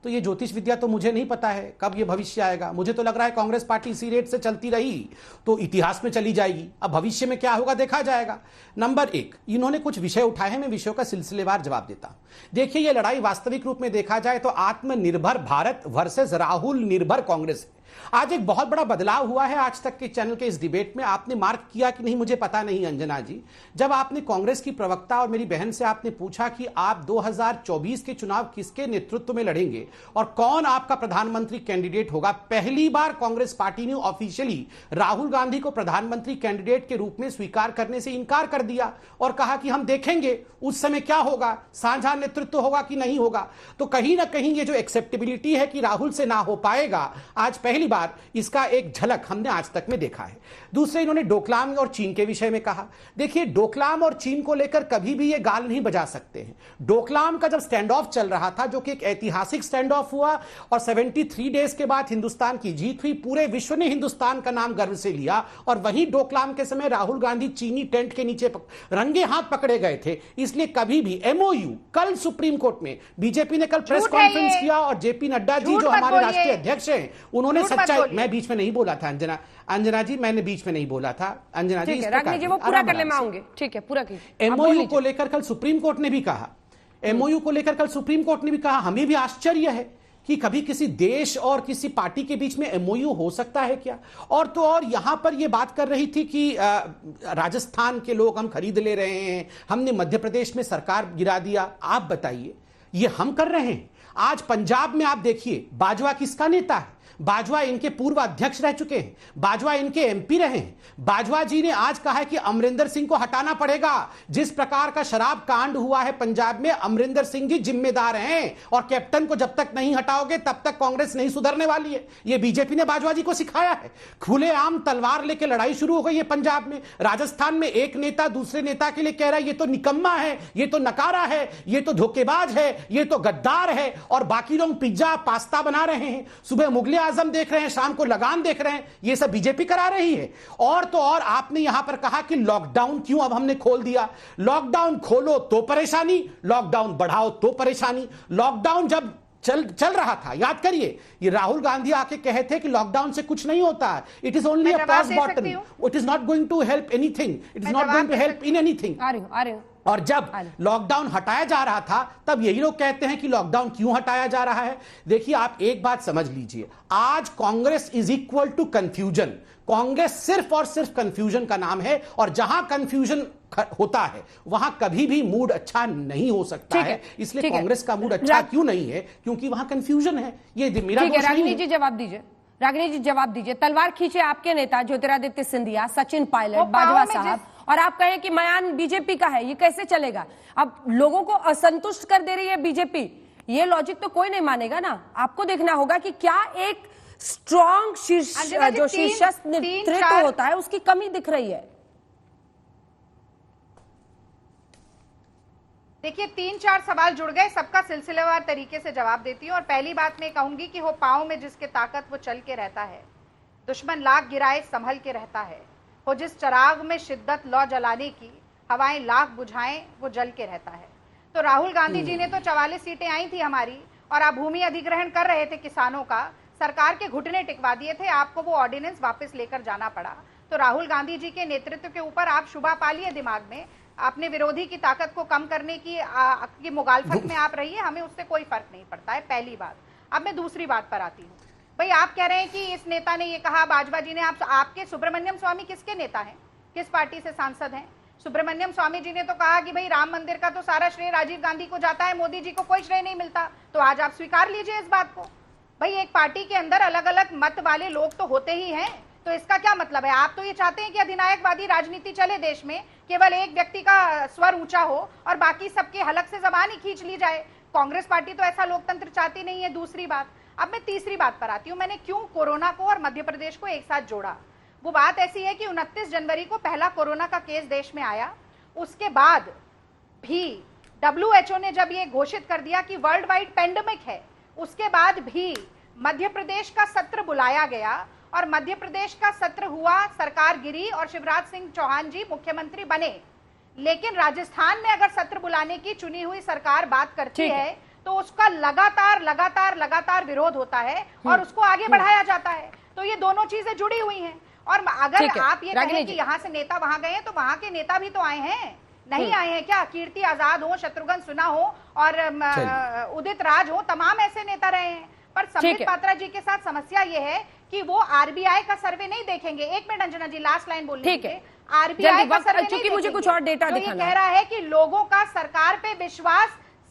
तो ये ज्योतिष विद्या तो मुझे नहीं पता है कब ये भविष्य आएगा। मुझे तो लग रहा है कांग्रेस पार्टी इसी रेट से चलती रही तो इतिहास में चली जाएगी। अब भविष्य में क्या होगा देखा जाएगा। नंबर 1, इन्होंने कुछ विषय उठाए हैं, मैं विषयों का सिलसिलेवार जवाब देता हूं। देखिए, ये लड़ाई वास्तविक रूप में देखा जाए तो आत्मनिर्भर भारत वर्सेस राहुल निर्भर कांग्रेस है। आज एक बहुत बड़ा बदलाव हुआ है आज तक के चैनल के इस डिबेट में। आपने मार्क किया कि नहीं मुझे पता नहीं अंजना जी, जब आपने कांग्रेस की प्रवक्ता और मेरी बहन से आपने पूछा कि आप 2024 के चुनाव किसके नेतृत्व में लड़ेंगे और कौन आपका प्रधानमंत्री कैंडिडेट होगा, पहली बार कांग्रेस पार्टी ने ऑफिशियली राहुल गांधी को प्रधानमंत्री कैंडिडेट के रूप में स्वीकार करने से इनकार कर दिया और कहा कि हम देखेंगे उस समय क्या होगा, साझा नेतृत्व होगा कि नहीं होगा। तो कहीं ना कहीं ये जो एक्सेप्टेबिलिटी है कि राहुल से ना हो पाएगा, आज पहली बार इसका एक झलक हमने आज तक में देखा है। दूसरे, इन्होंने डोकलाम और चीन के विषय में कहा। देखिए, डोकलाम और चीन को लेकर कभी भी ये गाल नहीं बजा सकते हैं। डोकलाम का जब स्टैंड ऑफ चल रहा था, जो कि एक ऐतिहासिक स्टैंड ऑफ हुआ और 73 डेज के बाद हिंदुस्तान की जीत हुई, पूरे विश्व ने हिंदुस्तान का नाम गर्व से लिया। और वहीं डोकलाम के समय राहुल गांधी चीनी टेंट के नीचे रंगे हाथ पकड़े गए थे। इसलिए कभी भी एमओयू, कल सुप्रीम कोर्ट में बीजेपी ने कल प्रेस कॉन्फ्रेंस किया और जेपी नड्डा जी जो हमारे राष्ट्रीय अध्यक्ष हैं, उन्होंने सच्चाई, मैं बीच में नहीं बोला था अंजना जी, मैंने बीच में नहीं बोला था अंजना जी। रागिनी जी, वो पूरा करने में आऊंगे, ठीक है, पूरा कीजिए। एमओयू को लेकर कल सुप्रीम कोर्ट ने भी कहा, एमओयू को लेकर कल सुप्रीम कोर्ट ने भी कहा, हमें भी आश्चर्य है कि कभी किसी देश और किसी पार्टी के बीच में एमओयू हो सकता है क्या। और तो और यहां पर यह बात कर रही थी कि राजस्थान के लोग हम खरीद ले रहे हैं, हमने मध्य प्रदेश में सरकार गिरा दिया। आप बताइए, ये हम कर रहे हैं? आज पंजाब में आप देखिए, बाजवा किसका नेता है? बाजवा इनके पूर्व अध्यक्ष रह चुके हैं, बाजवा इनके एमपी रहे हैं। बाजवा जी ने आज कहा है कि अमरिंदर सिंह को हटाना पड़ेगा। जिस प्रकार का शराब कांड हुआ है पंजाब में, अमरिंदर सिंह जी जिम्मेदार हैं और कैप्टन को जब तक नहीं हटाओगे तब तक कांग्रेस नहीं सुधरने वाली है। यह बीजेपी ने बाजवा जी को सिखाया है। खुलेआम तलवार लेकर लड़ाई शुरू हो गई है पंजाब में। राजस्थान में एक नेता दूसरे नेता के लिए कह रहा है ये तो निकम्मा है, ये तो नकारा है, ये तो धोखेबाज है, ये तो गद्दार है, और बाकी लोग पिज्जा पास्ता बना रहे हैं, सुबह मुगले आजम देख रहे हैं, शाम को लगान देख रहे हैं। ये सब बीजेपी करा रही है। और तो और आपने यहां पर कहा कि लॉकडाउन क्यों अब हमने खोल दिया। लॉकडाउन खोलो तो परेशानी, लॉकडाउन बढ़ाओ तो परेशानी। लॉकडाउन जब चल रहा था, याद करिए, ये राहुल गांधी आके कहे थे कि लॉकडाउन से कुछ नहीं होता, it is only a pause button, it is not going to help anything, it is not going to help in anything. आ रही हूं। और जब लॉकडाउन हटाया जा रहा था तब यही लोग कहते हैं कि लॉकडाउन क्यों हटाया जा रहा है। देखिए, आप एक बात समझ लीजिए, आज Congress is equal to confusion. Congress सिर्फ और सिर्फ कंफ्यूजन का नाम है, और जहां कंफ्यूजन होता है वहां कभी भी मूड अच्छा नहीं हो सकता है। इसलिए कांग्रेस का मूड अच्छा क्यों नहीं है? क्योंकि वहां कंफ्यूजन है। ये मेरा दोष नहीं है। रागिनी जी जवाब दीजिए, रागिनी जी जवाब दीजिए। तलवार खींचे आपके नेता ज्योतिरादित्य सिंधिया, सचिन पायलट, बाजवा साहब, और आप कहें कि मयान बीजेपी का है, ये कैसे चलेगा? अब लोगों को असंतुष्ट कर दे रही है बीजेपी, ये लॉजिक तो कोई नहीं मानेगा ना। आपको देखना होगा कि क्या एक स्ट्रॉन्ग शीर्षस्थ नेतृत्व होता है, उसकी कमी दिख रही है। देखिए, 3-4 सवाल जुड़ गए, सबका सिलसिलेवार तरीके से जवाब देती हूँ। और पहली बात मैं कहूंगी कि हो पाँव में जिसके ताकत वो चल के रहता है, दुश्मन लाख गिराए संभल के रहता है, वो जिस चराग में शिद्दत लौ जलाने की, हवाएं लाख बुझाएं वो जल के रहता है। तो राहुल गांधी जी ने तो 44 सीटें आई थी हमारी, और आप भूमि अधिग्रहण कर रहे थे किसानों का, सरकार के घुटने टिकवा दिए थे, आपको वो ऑर्डिनेंस वापस लेकर जाना पड़ा। तो राहुल गांधी जी के नेतृत्व के ऊपर आप शुभा पा लिए दिमाग में, आपने विरोधी की ताकत को कम करने की मुगालफत में आप रहिए, हमें उससे कोई फर्क नहीं पड़ता है, पहली बात। अब मैं दूसरी बात पर आती हूँ। भाई, आप कह रहे हैं कि इस नेता ने ये कहा, बाजवा जी ने, आपके सुब्रमण्यम स्वामी किसके नेता हैं, किस पार्टी से सांसद हैं? सुब्रमण्यम स्वामी जी ने तो कहा कि भाई राम मंदिर का तो सारा श्रेय राजीव गांधी को जाता है, मोदी जी को कोई श्रेय नहीं मिलता। तो आज आप स्वीकार लीजिए इस बात को। भाई, एक पार्टी के अंदर अलग अलग मत वाले लोग तो होते ही हैं, तो इसका क्या मतलब है? आप तो ये चाहते हैं कि अधिनायकवादी राजनीति चले देश में, केवल एक व्यक्ति का स्वर ऊंचा हो और बाकी सबके हलक से जबान ही खींच ली जाए। कांग्रेस पार्टी तो ऐसा लोकतंत्र चाहती नहीं है। दूसरी बात, अब मैं तीसरी बात पर आती हूँ। मैंने क्यों कोरोना को और मध्य प्रदेश को एक साथ जोड़ा? वो बात ऐसी है कि 29 जनवरी को पहला कोरोना का केस देश में आया, उसके बाद भी WHO ने जब ये घोषित कर दिया कि वर्ल्ड वाइड पेंडेमिक है, उसके बाद भी मध्य प्रदेश का सत्र बुलाया गया और मध्य प्रदेश का सत्र हुआ, सरकार गिरी और शिवराज सिंह चौहान जी मुख्यमंत्री बने। लेकिन राजस्थान में अगर सत्र बुलाने की चुनी हुई सरकार बात करती है तो उसका लगातार विरोध होता है और उसको आगे बढ़ाया जाता है। तो ये दोनों चीजें जुड़ी हुई हैं। और अगर आप ये कहें कि यहाँ से नेता वहां गए तो वहां के नेता भी तो आए हैं, नहीं आए हैं क्या? कीर्ति आजाद हो, शत्रुघ्न सिन्हा हो और उदित राज हो, तमाम ऐसे नेता रहे हैं। पर संबित पात्रा जी के साथ समस्या ये है कि वो आरबीआई का सर्वे नहीं देखेंगे। एक मिनट अंजना जी, लास्ट लाइन बोल रही है। आरबीआई का सर्वे नहीं देखेंगे, मुझे कुछ और डेटा दिखाना कह रहा है कि लोगों का सरकार पे विश्वास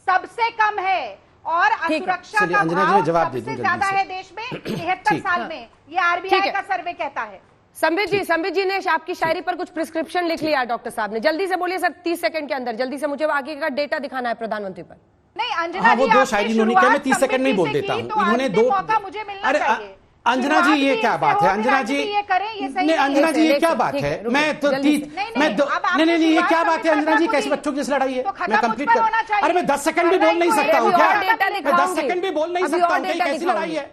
सबसे कम है और असुरक्षा का भाव सबसे ज्यादा है देश में 73 साल में, ये आरबीआई का सर्वे कहता है। संबित जी ने आपकी शायरी पर कुछ प्रिस्क्रिप्शन लिख लिया डॉक्टर साहब ने। जल्दी से बोलिए सर, 30 सेकंड के अंदर जल्दी से मुझे आगे का डेटा दिखाना है प्रधानमंत्री पर। नहीं अंजना जी, वो दो शायरी इन्होंने क्या, मैं 30 सेकंड में बोल देता हूँ। इन्होंने दो, मुझे मिलना चाहिए। अंजना जी ये क्या बात है? अंजना जी अंजना जी ये क्या बात है? मैं तो नहीं, ये क्या बात है अंजना जी? कैसी बच्चों की लड़ाई है? मैं कंप्लीट कर, अरे मैं 10 सेकंड भी बोल नहीं सकता हूँ क्या? मैं 10 सेकंड भी बोल नहीं सकता हूँ? कैसी लड़ाई है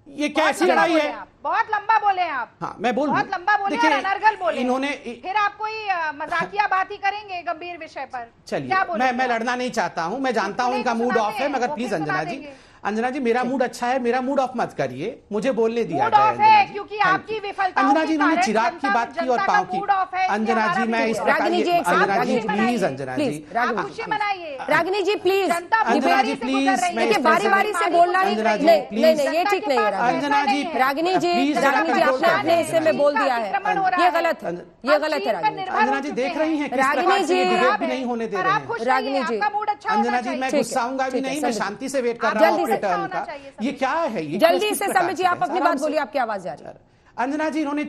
ये? कैसी लड़ाई है? बहुत लंबा बोले आप। हाँ मैं बोल, बहुत लंबा बोले और अनर्गल बोले। इन्होंने फिर आप कोई मजाकिया बात ही करेंगे गंभीर विषय पर। चलिए मैं लड़ना नहीं चाहता हूँ, मैं जानता हूँ इनका मूड ऑफ है, मगर प्लीज अंजना जी मेरा मूड अच्छा है, मेरा मूड ऑफ मत करिए, मुझे बोलने दिया जाए। क्योंकि आपकी विफलता, अंजना जी उन्होंने चिराग की बात की और पाँव की। अंजना जी मैं इस प्रकार, अंजना जी प्लीज, अंजना जी खुशी मनाइए। रागिनी जी प्लीज, अंजना जी प्लीज, बारी बारी से बोलना नहीं, ये ठीक नहीं है अंजना जी। रागिनी जी आपने अपने हिस्से में बोल दिया है, ये गलत है, ये गलत है। अंजना जी देख रही हैं रागिनी जी, भी नहीं होने दे रहे हैं। रागिनी जी, अंजना जी मैं गुस्साऊंगा भी नहीं, मैं शांति से वेट कर रहा हूँ रिटर्न का। ये क्या है? ये जल्दी से संबित जी आप अपनी बात बोलिए, आपकी आवाज जा रही है। अंजना जी इन्होंने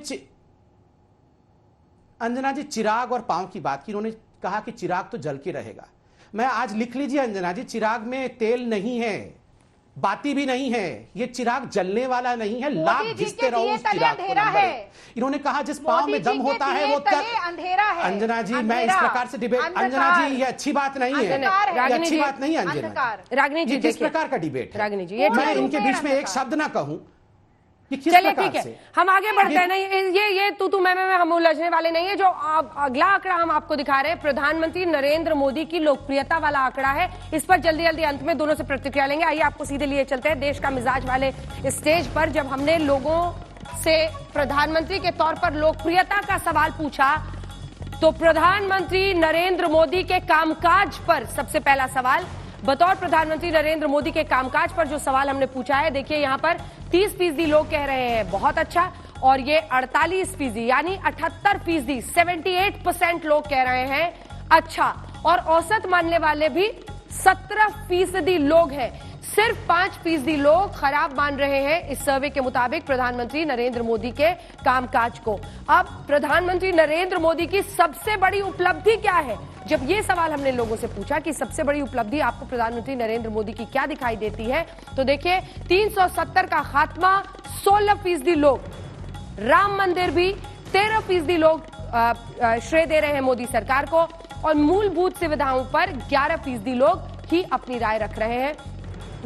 अंजना जी चिराग और पांव की बात की। इन्होंने कहा कि चिराग तो जल के रहेगा। मैं आज लिख लीजिए अंजना जी, चिराग में तेल नहीं है, बाती भी नहीं है, ये चिराग जलने वाला नहीं है। लाभ जिसते रहो उस चिराग को नंबर एक। इन्होंने कहा जिस पांव में दम होता है वो अंधेरा है। अंजना जी मैं इस प्रकार से डिबेट, अंजना जी ये अच्छी बात नहीं है, ये अच्छी बात नहीं है अंजना। रागिनी जी किस प्रकार का डिबेट है? रागिनी जी मैं इनके बीच में एक शब्द ना कहूं, चलिए ठीक है, हम आगे बढ़ते हैं। नहीं ये तू मैं हम उलझने वाले नहीं है। जो अगला आंकड़ा हम आपको दिखा रहे हैं, प्रधानमंत्री नरेंद्र मोदी की लोकप्रियता वाला आंकड़ा है। इस पर जल्दी जल्दी अंत में दोनों से प्रतिक्रिया लेंगे। आइए आपको सीधे लिए चलते हैं देश का मिजाज वाले स्टेज पर। जब हमने लोगों से प्रधानमंत्री के तौर पर लोकप्रियता का सवाल पूछा, तो प्रधानमंत्री नरेंद्र मोदी के कामकाज पर सबसे पहला सवाल, बतौर प्रधानमंत्री नरेंद्र मोदी के कामकाज पर जो सवाल हमने पूछा है, देखिए यहां पर 30% लोग कह रहे हैं बहुत अच्छा, और ये 48% यानी 78% 78% लोग कह रहे हैं अच्छा, और औसत मानने वाले भी 17% लोग हैं। सिर्फ 5% लोग खराब मान रहे हैं इस सर्वे के मुताबिक प्रधानमंत्री नरेंद्र मोदी के कामकाज को। अब प्रधानमंत्री नरेंद्र मोदी की सबसे बड़ी उपलब्धि क्या है? जब ये सवाल हमने लोगों से पूछा कि सबसे बड़ी उपलब्धि आपको प्रधानमंत्री नरेंद्र मोदी की क्या दिखाई देती है, तो देखिए 370 का खात्मा 16% लोग, राम मंदिर भी 13% लोग श्रेय दे रहे हैं मोदी सरकार को, और मूलभूत सुविधाओं पर 11% लोग ही अपनी राय रख रहे हैं।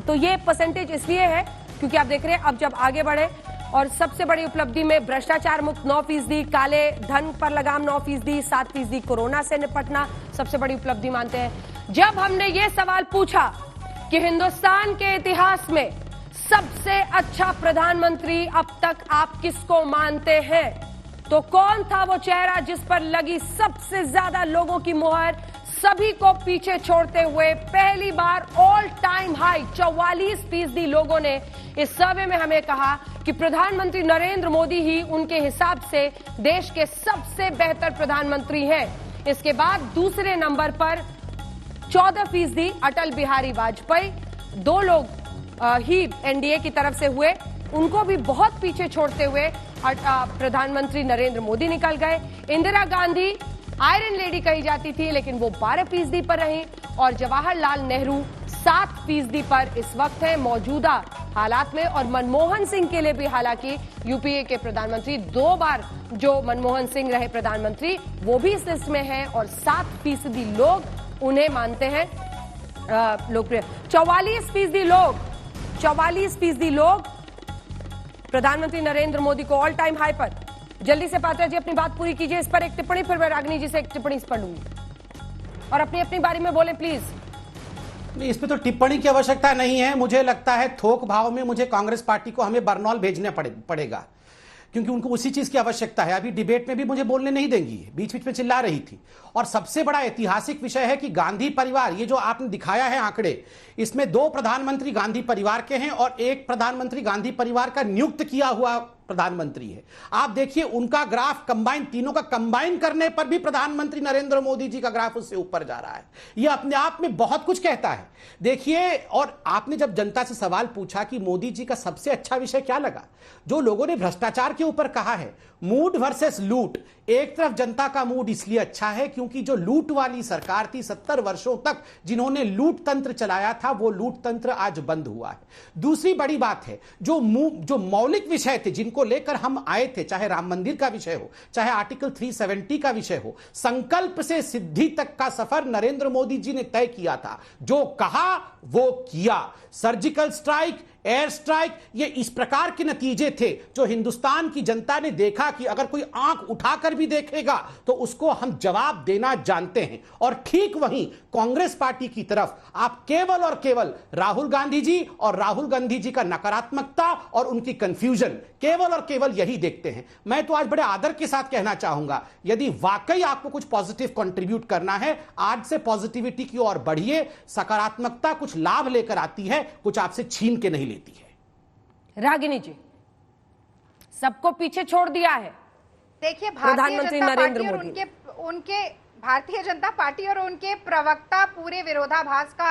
तो ये परसेंटेज इसलिए है क्योंकि आप देख रहे हैं अब जब आगे बढ़े, और सबसे बड़ी उपलब्धि में भ्रष्टाचार मुक्त 9%, काले धन पर लगाम 9%, 7% कोरोना से निपटना सबसे बड़ी उपलब्धि मानते हैं। जब हमने ये सवाल पूछा कि हिंदुस्तान के इतिहास में सबसे अच्छा प्रधानमंत्री अब तक आप किसको मानते हैं, तो कौन था वो चेहरा जिस पर लगी सबसे ज्यादा लोगों की मुहर, सभी को पीछे छोड़ते हुए पहली बार ऑल टाइम हाई 44% लोगों ने इस सर्वे में हमें कहा कि प्रधानमंत्री नरेंद्र मोदी ही उनके हिसाब से देश के सबसे बेहतर प्रधानमंत्री हैं। इसके बाद दूसरे नंबर पर 14% अटल बिहारी वाजपेयी, 2 लोग ही एनडीए की तरफ से हुए, उनको भी बहुत पीछे छोड़ते हुए प्रधानमंत्री नरेंद्र मोदी निकल गए। इंदिरा गांधी आयरन लेडी कही जाती थी, लेकिन वो 12% पर रही, और जवाहरलाल नेहरू 7% पर इस वक्त है मौजूदा हालात में। और मनमोहन सिंह के लिए भी, हालांकि यूपीए के प्रधानमंत्री 2 बार जो मनमोहन सिंह रहे प्रधानमंत्री, वो भी इस लिस्ट में हैं, और 7% लोग उन्हें मानते हैं लोकप्रिय। 44% लोग प्रधानमंत्री नरेंद्र मोदी को ऑल टाइम हाई पर। जल्दी से पात्रा जी अपनी बात पूरी कीजिए इस पर एक टिप्पणी, फिर मैं रागिनी जी से एक टिप्पणी इस पर लूंगी, और अपनी अपनी बारी में बोले प्लीज। इस पे तो टिप्पणी की आवश्यकता नहीं है। मुझे लगता है थोक भाव में मुझे कांग्रेस पार्टी को हमें बरनौल भेजने पड़ेगा, क्योंकि उनको उसी चीज की आवश्यकता है। अभी डिबेट में भी मुझे बोलने नहीं देंगी, बीच बीच में चिल्ला रही थी। और सबसे बड़ा ऐतिहासिक विषय है कि गांधी परिवार, ये जो आपने दिखाया है आंकड़े, इसमें 2 प्रधानमंत्री गांधी परिवार के हैं और 1 प्रधानमंत्री गांधी परिवार का नियुक्त किया हुआ प्रधानमंत्री है। आप देखिए उनका ग्राफ कंबाइन, तीनों का कंबाइन करने पर भी प्रधानमंत्री नरेंद्र मोदी जी का ग्राफ उससे ऊपर जा रहा है। यह अपने आप में बहुत कुछ कहता है। देखिए, और आपने जब जनता से सवाल पूछा कि मोदी जी का सबसे अच्छा विषय क्या लगा, जो लोगों ने भ्रष्टाचार के ऊपर कहा है, मूड वर्सेस लूट। एक तरफ जनता का मूड इसलिए अच्छा है क्योंकि जो लूट वाली सरकार थी 70 वर्षों तक, जिन्होंने लूट तंत्र चलाया था, वो लूट तंत्र आज बंद हुआ है। दूसरी बड़ी बात है, जो मौलिक विषय थे जिनको लेकर हम आए थे, चाहे राम मंदिर का विषय हो, चाहे आर्टिकल 370 का विषय हो, संकल्प से सिद्धि तक का सफर नरेंद्र मोदी जी ने तय किया था। जो कहा वो किया। सर्जिकल स्ट्राइक, एयर स्ट्राइक, ये इस प्रकार के नतीजे थे जो हिंदुस्तान की जनता ने देखा कि अगर कोई आंख उठाकर भी देखेगा तो उसको हम जवाब देना जानते हैं। और ठीक वहीं कांग्रेस पार्टी की तरफ आप केवल और केवल राहुल गांधी जी और राहुल गांधी जी का नकारात्मकता और उनकी कंफ्यूजन, केवल और केवल यही देखते हैं। मैं तो आज बड़े आदर के साथ कहना चाहूंगा, यदि वाकई आपको कुछ पॉजिटिव कंट्रीब्यूट करना है, आज से पॉजिटिविटी की ओर बढ़िए। सकारात्मकता कुछ लाभ लेकर आती है, कुछ आपसे छीन के नहीं लेती है। रागिनी जी, सबको पीछे छोड़ दिया है देखिए, प्रधानमंत्री नरेंद्र मोदी, उनके भारतीय जनता पार्टी और उनके प्रवक्ता पूरे विरोधाभास का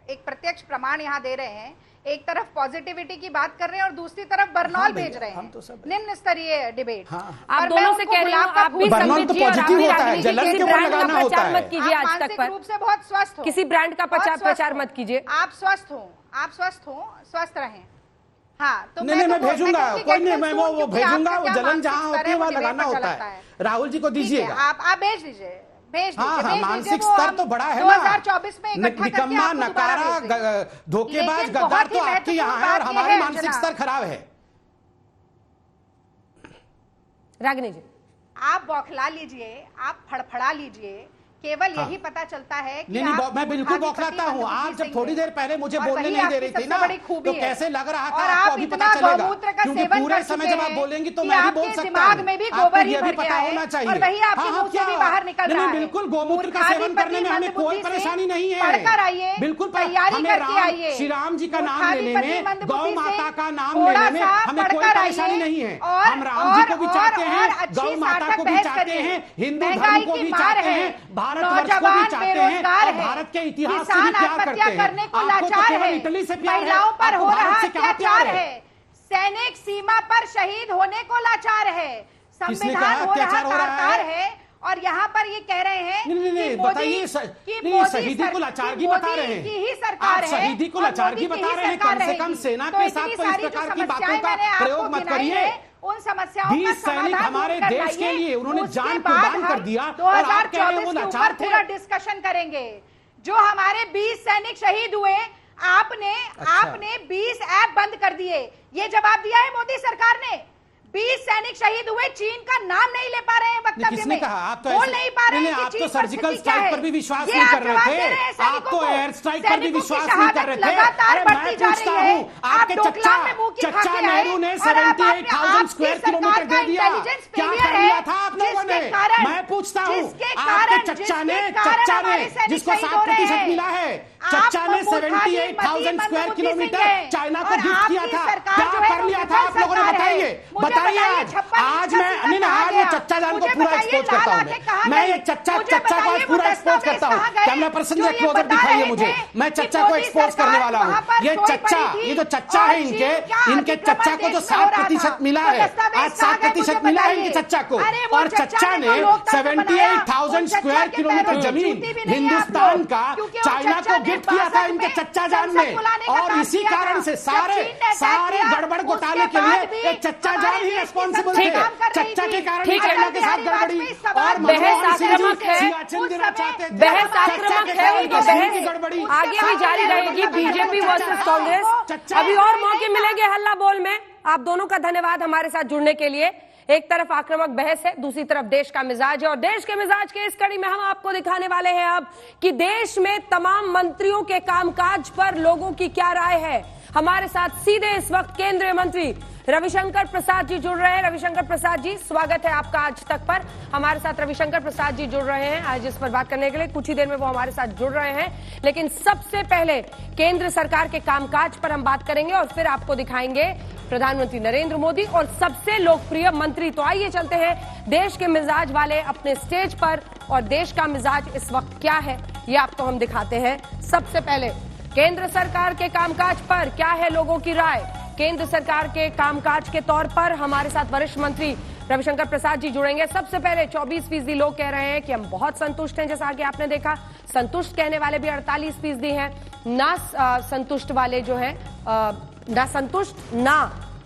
एक प्रत्यक्ष प्रमाण यहाँ दे रहे हैं। एक तरफ पॉजिटिविटी की बात कर रहे हैं और दूसरी तरफ बरनौल भेज रहे हैं। निम्न स्तरीय डिबेट। आप दोनों से कह रही हूं, आप भी समझिए और आप भी रागिनी जी, किसी ब्रांड का प्रचार मत कीजिए आज तक पर। रूप से बहुत स्वस्थ हो, किसी ब्रांड का प्रचार मत कीजिए। आप स्वस्थ हो, स्वस्थ रहें। हाँ, तो नहीं, मैं भेजूंगा, कोई नहीं, मैं वो भेजूंगा। वो जलन जहां होती है वहां लगाना होता है। राहुल जी को दीजिएगा, आप भेज दीजिए। हाँ, मानसिक स्तर तो बड़ा है ना। 2024 में निकम्मा, नकारा, धोखेबाज, गद्दार तो आपके यहाँ है और हमारे मानसिक स्तर खराब है। रागिनी जी, आप बौखला लीजिए, आप फड़फड़ा लीजिए, केवल यही पता चलता है कि नहीं, मैं बिल्कुल बौखलाता हूँ। आप जब थोड़ी देर पहले मुझे बोलने नहीं दे रही थी ना, तो कैसे लग रहा था आपको अभी पता चलेगा, क्योंकि पूरे समय जब आप बोलेंगे तो मैं भी बोल सकता हूँ। में भी गोबर ही भी पता होना चाहिए। और वही आपके मुंह से भी बाहर निकल रहा है। बिल्कुल, गौमूत्र का सेवन करने में हमें कोई परेशानी नहीं है। पढ़कर आइए, बिल्कुल, तैयारी करके आइए। श्री राम जी का नाम लेने में, गौ माता का नाम लेने में हमें कोई परेशानी नहीं है। हम राम जी को भी चाहते हैं, गौ माता को भी चाहते हैं, हिंदू धर्म को भी चाहते हैं, भारतवर्ष को भी चाहते हैं और भारत के इतिहास से भी प्यार करते हैं। आपको तो केवल इटली से प्यार है, आपको भारत से क्या प्यार है? सैनिक सीमा पर शहीद होने को लाचार है, संविधान हो रहा है और यहाँ पर ये कह रहे हैं नहीं, बताइए, शहीदी को लाचारगी बता रहे हैं की ही सरकार है, शहीदी को लाचारगी बता रहे हैं। कम से कम सेना के साथ तो इस प्रकार की बातों का प्रयोग मत करिए। उन समस्याओं का सैनिक हमारे देश के लिए उन्होंने जान कुर्बान कर दिया और आप कह रहे हैं वो लाचार थे। पूरा डिस्कशन करेंगे। जो हमारे 20 सैनिक शहीद हुए, आपने 20 ऐप बंद कर दिए। ये जवाब दिया है मोदी सरकार ने। 20 सैनिक शहीद हुए, चीन का नाम नहीं ले पा रहे हैं वक्तव्य में। कहा? आप तो बोल नहीं पा रहे हैं आप तो सर्जिकल स्ट्राइक पर भी विश्वास नहीं कर रहे थे, आप तो एयर स्ट्राइक पर भी विश्वास नहीं कर रहे थे। अरे मैं पूछता हूँ, आपके चच्चा नेहरू ने 78,000 स्क्वायर किलोमीटर दे दिया, क्या कर लिया था आप लोगों ने? मैं पूछता हूँ, आपके चच्चा ने जिसको 7% मिला है, चच्चा ने 78,000 स्क्वायर किलोमीटर चाइना को गिफ्ट किया था, क्या कर लिया था आप लोगों ने? बताइए आज मैं आज ये चच्चा जान को पूरा एक्सपोज करता हूँ। मैं ये चच्चा को आज पूरा एक्सपोज करता हूँ। कैमरा पर्सन ने एक्सपोजर दिखाइए मुझे, मैं चच्चा को एक्सपोज करने वाला हूँ। ये जो चच्चा है, इनके चच्चा को जो 7% मिला है, आज 7% मिला है इनके चच्चा को। और चच्चा ने 78,000 स्क्वायर किलोमीटर जमीन हिंदुस्तान का चाइना को गिफ्ट किया था इनके चच्चा जान ने। और इसी कारण से सारे गड़बड़ घोटाले के लिए एक चच्चा जान ही रिस्पॉन्सिबल थे। चच्चा के कारण चाइना के साथ गड़बड़ी और बहस आक्रामक है, बहस आक्रामक है, उनकी बहस आगे भी जारी रहेगी। BJP versus Congress. अभी और मौके मिलेंगे हल्ला बोल में। आप दोनों का धन्यवाद हमारे साथ जुड़ने के लिए। एक तरफ आक्रामक बहस है, दूसरी तरफ देश का मिजाज है। और देश के मिजाज के इस कड़ी में हम आपको दिखाने वाले हैं अब कि देश में तमाम मंत्रियों के कामकाज पर लोगों की क्या राय है। हमारे साथ सीधे इस वक्त केंद्रीय मंत्री रविशंकर प्रसाद जी जुड़ रहे हैं। रविशंकर प्रसाद जी, स्वागत है आपका आज तक पर। हमारे साथ रविशंकर प्रसाद जी जुड़ रहे हैं आज इस पर बात करने के लिए। कुछ ही देर में वो हमारे साथ जुड़ रहे हैं, लेकिन सबसे पहले केंद्र सरकार के कामकाज पर हम बात करेंगे और फिर आपको दिखाएंगे प्रधानमंत्री नरेंद्र मोदी और सबसे लोकप्रिय मंत्री। तो आइए चलते हैं देश के मिजाज वाले अपने स्टेज पर, और देश का मिजाज इस वक्त क्या है ये आपको हम दिखाते हैं। सबसे पहले केंद्र सरकार के कामकाज पर क्या है लोगों की राय। केंद्र सरकार के कामकाज के तौर पर हमारे साथ वरिष्ठ मंत्री रविशंकर प्रसाद जी जुड़ेंगे। सबसे पहले 24% लोग कह रहे हैं कि हम बहुत संतुष्ट हैं, जैसा कि आपने देखा। संतुष्ट कहने वाले भी 48% हैं। ना संतुष्ट वाले जो है ना संतुष्ट ना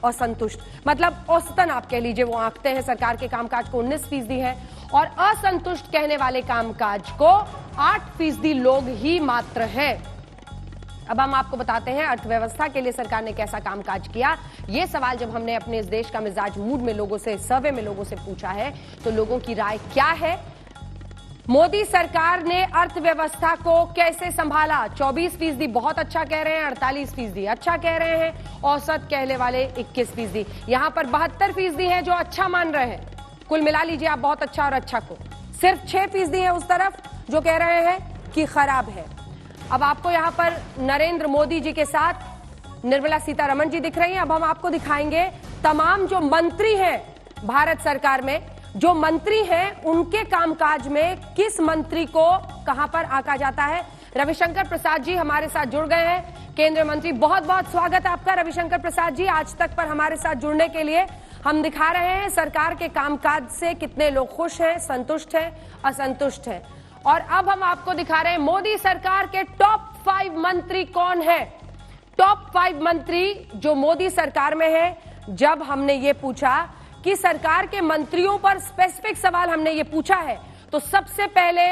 असंतुष्ट, मतलब औसतन आप कह लीजिए वो आंकते हैं सरकार के कामकाज को 19% है। और असंतुष्ट कहने वाले कामकाज को 8% लोग ही मात्र हैं। अब हम आपको बताते हैं अर्थव्यवस्था के लिए सरकार ने कैसा कामकाज किया। ये सवाल जब हमने अपने इस देश का मिजाज मूड में लोगों से, सर्वे में लोगों से पूछा है, तो लोगों की राय क्या है। मोदी सरकार ने अर्थव्यवस्था को कैसे संभाला। 24% बहुत अच्छा कह रहे हैं, 48% अच्छा कह रहे हैं, औसत कहने वाले 21%। यहां पर 72% है जो अच्छा मान रहे हैं। कुल मिला लीजिए आप बहुत अच्छा और अच्छा को। सिर्फ 6% है उस तरफ जो कह रहे हैं कि खराब है। अब आपको यहां पर नरेंद्र मोदी जी के साथ निर्मला सीतारमण जी दिख रही हैं। अब हम आपको दिखाएंगे तमाम जो मंत्री हैं भारत सरकार में, जो मंत्री हैं उनके कामकाज में किस मंत्री को कहां पर आंका जाता है। रविशंकर प्रसाद जी हमारे साथ जुड़ गए हैं। केंद्रीय मंत्री, बहुत बहुत स्वागत है आपका रविशंकर प्रसाद जी आज तक पर हमारे साथ जुड़ने के लिए। हम दिखा रहे हैं सरकार के कामकाज से कितने लोग खुश हैं, संतुष्ट हैं, असंतुष्ट हैं। और अब हम आपको दिखा रहे हैं मोदी सरकार के टॉप 5 मंत्री कौन है। टॉप 5 मंत्री जो मोदी सरकार में है। जब हमने ये पूछा कि सरकार के मंत्रियों पर स्पेसिफिक सवाल हमने ये पूछा है, तो सबसे पहले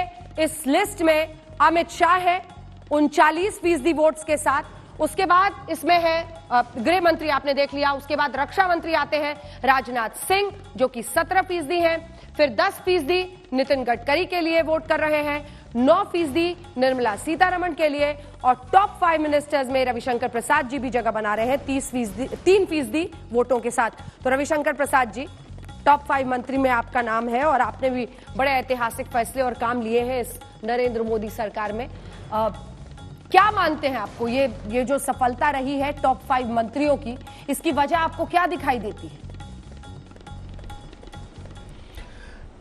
इस लिस्ट में अमित शाह है 39% वोट्स के साथ। उसके बाद इसमें है गृह मंत्री, आपने देख लिया। उसके बाद रक्षा मंत्री आते हैं राजनाथ सिंह जो कि 17% है। फिर 10% नितिन गडकरी के लिए वोट कर रहे हैं, 9% निर्मला सीतारमण के लिए, और टॉप 5 मिनिस्टर्स में रविशंकर प्रसाद जी भी जगह बना रहे हैं 3% वोटों के साथ। तो रविशंकर प्रसाद जी, टॉप 5 मंत्री में आपका नाम है और आपने भी बड़े ऐतिहासिक फैसले और काम लिए हैं इस नरेंद्र मोदी सरकार में। क्या मानते हैं आपको ये जो सफलता रही है टॉप 5 मंत्रियों की, इसकी वजह आपको क्या दिखाई देती है।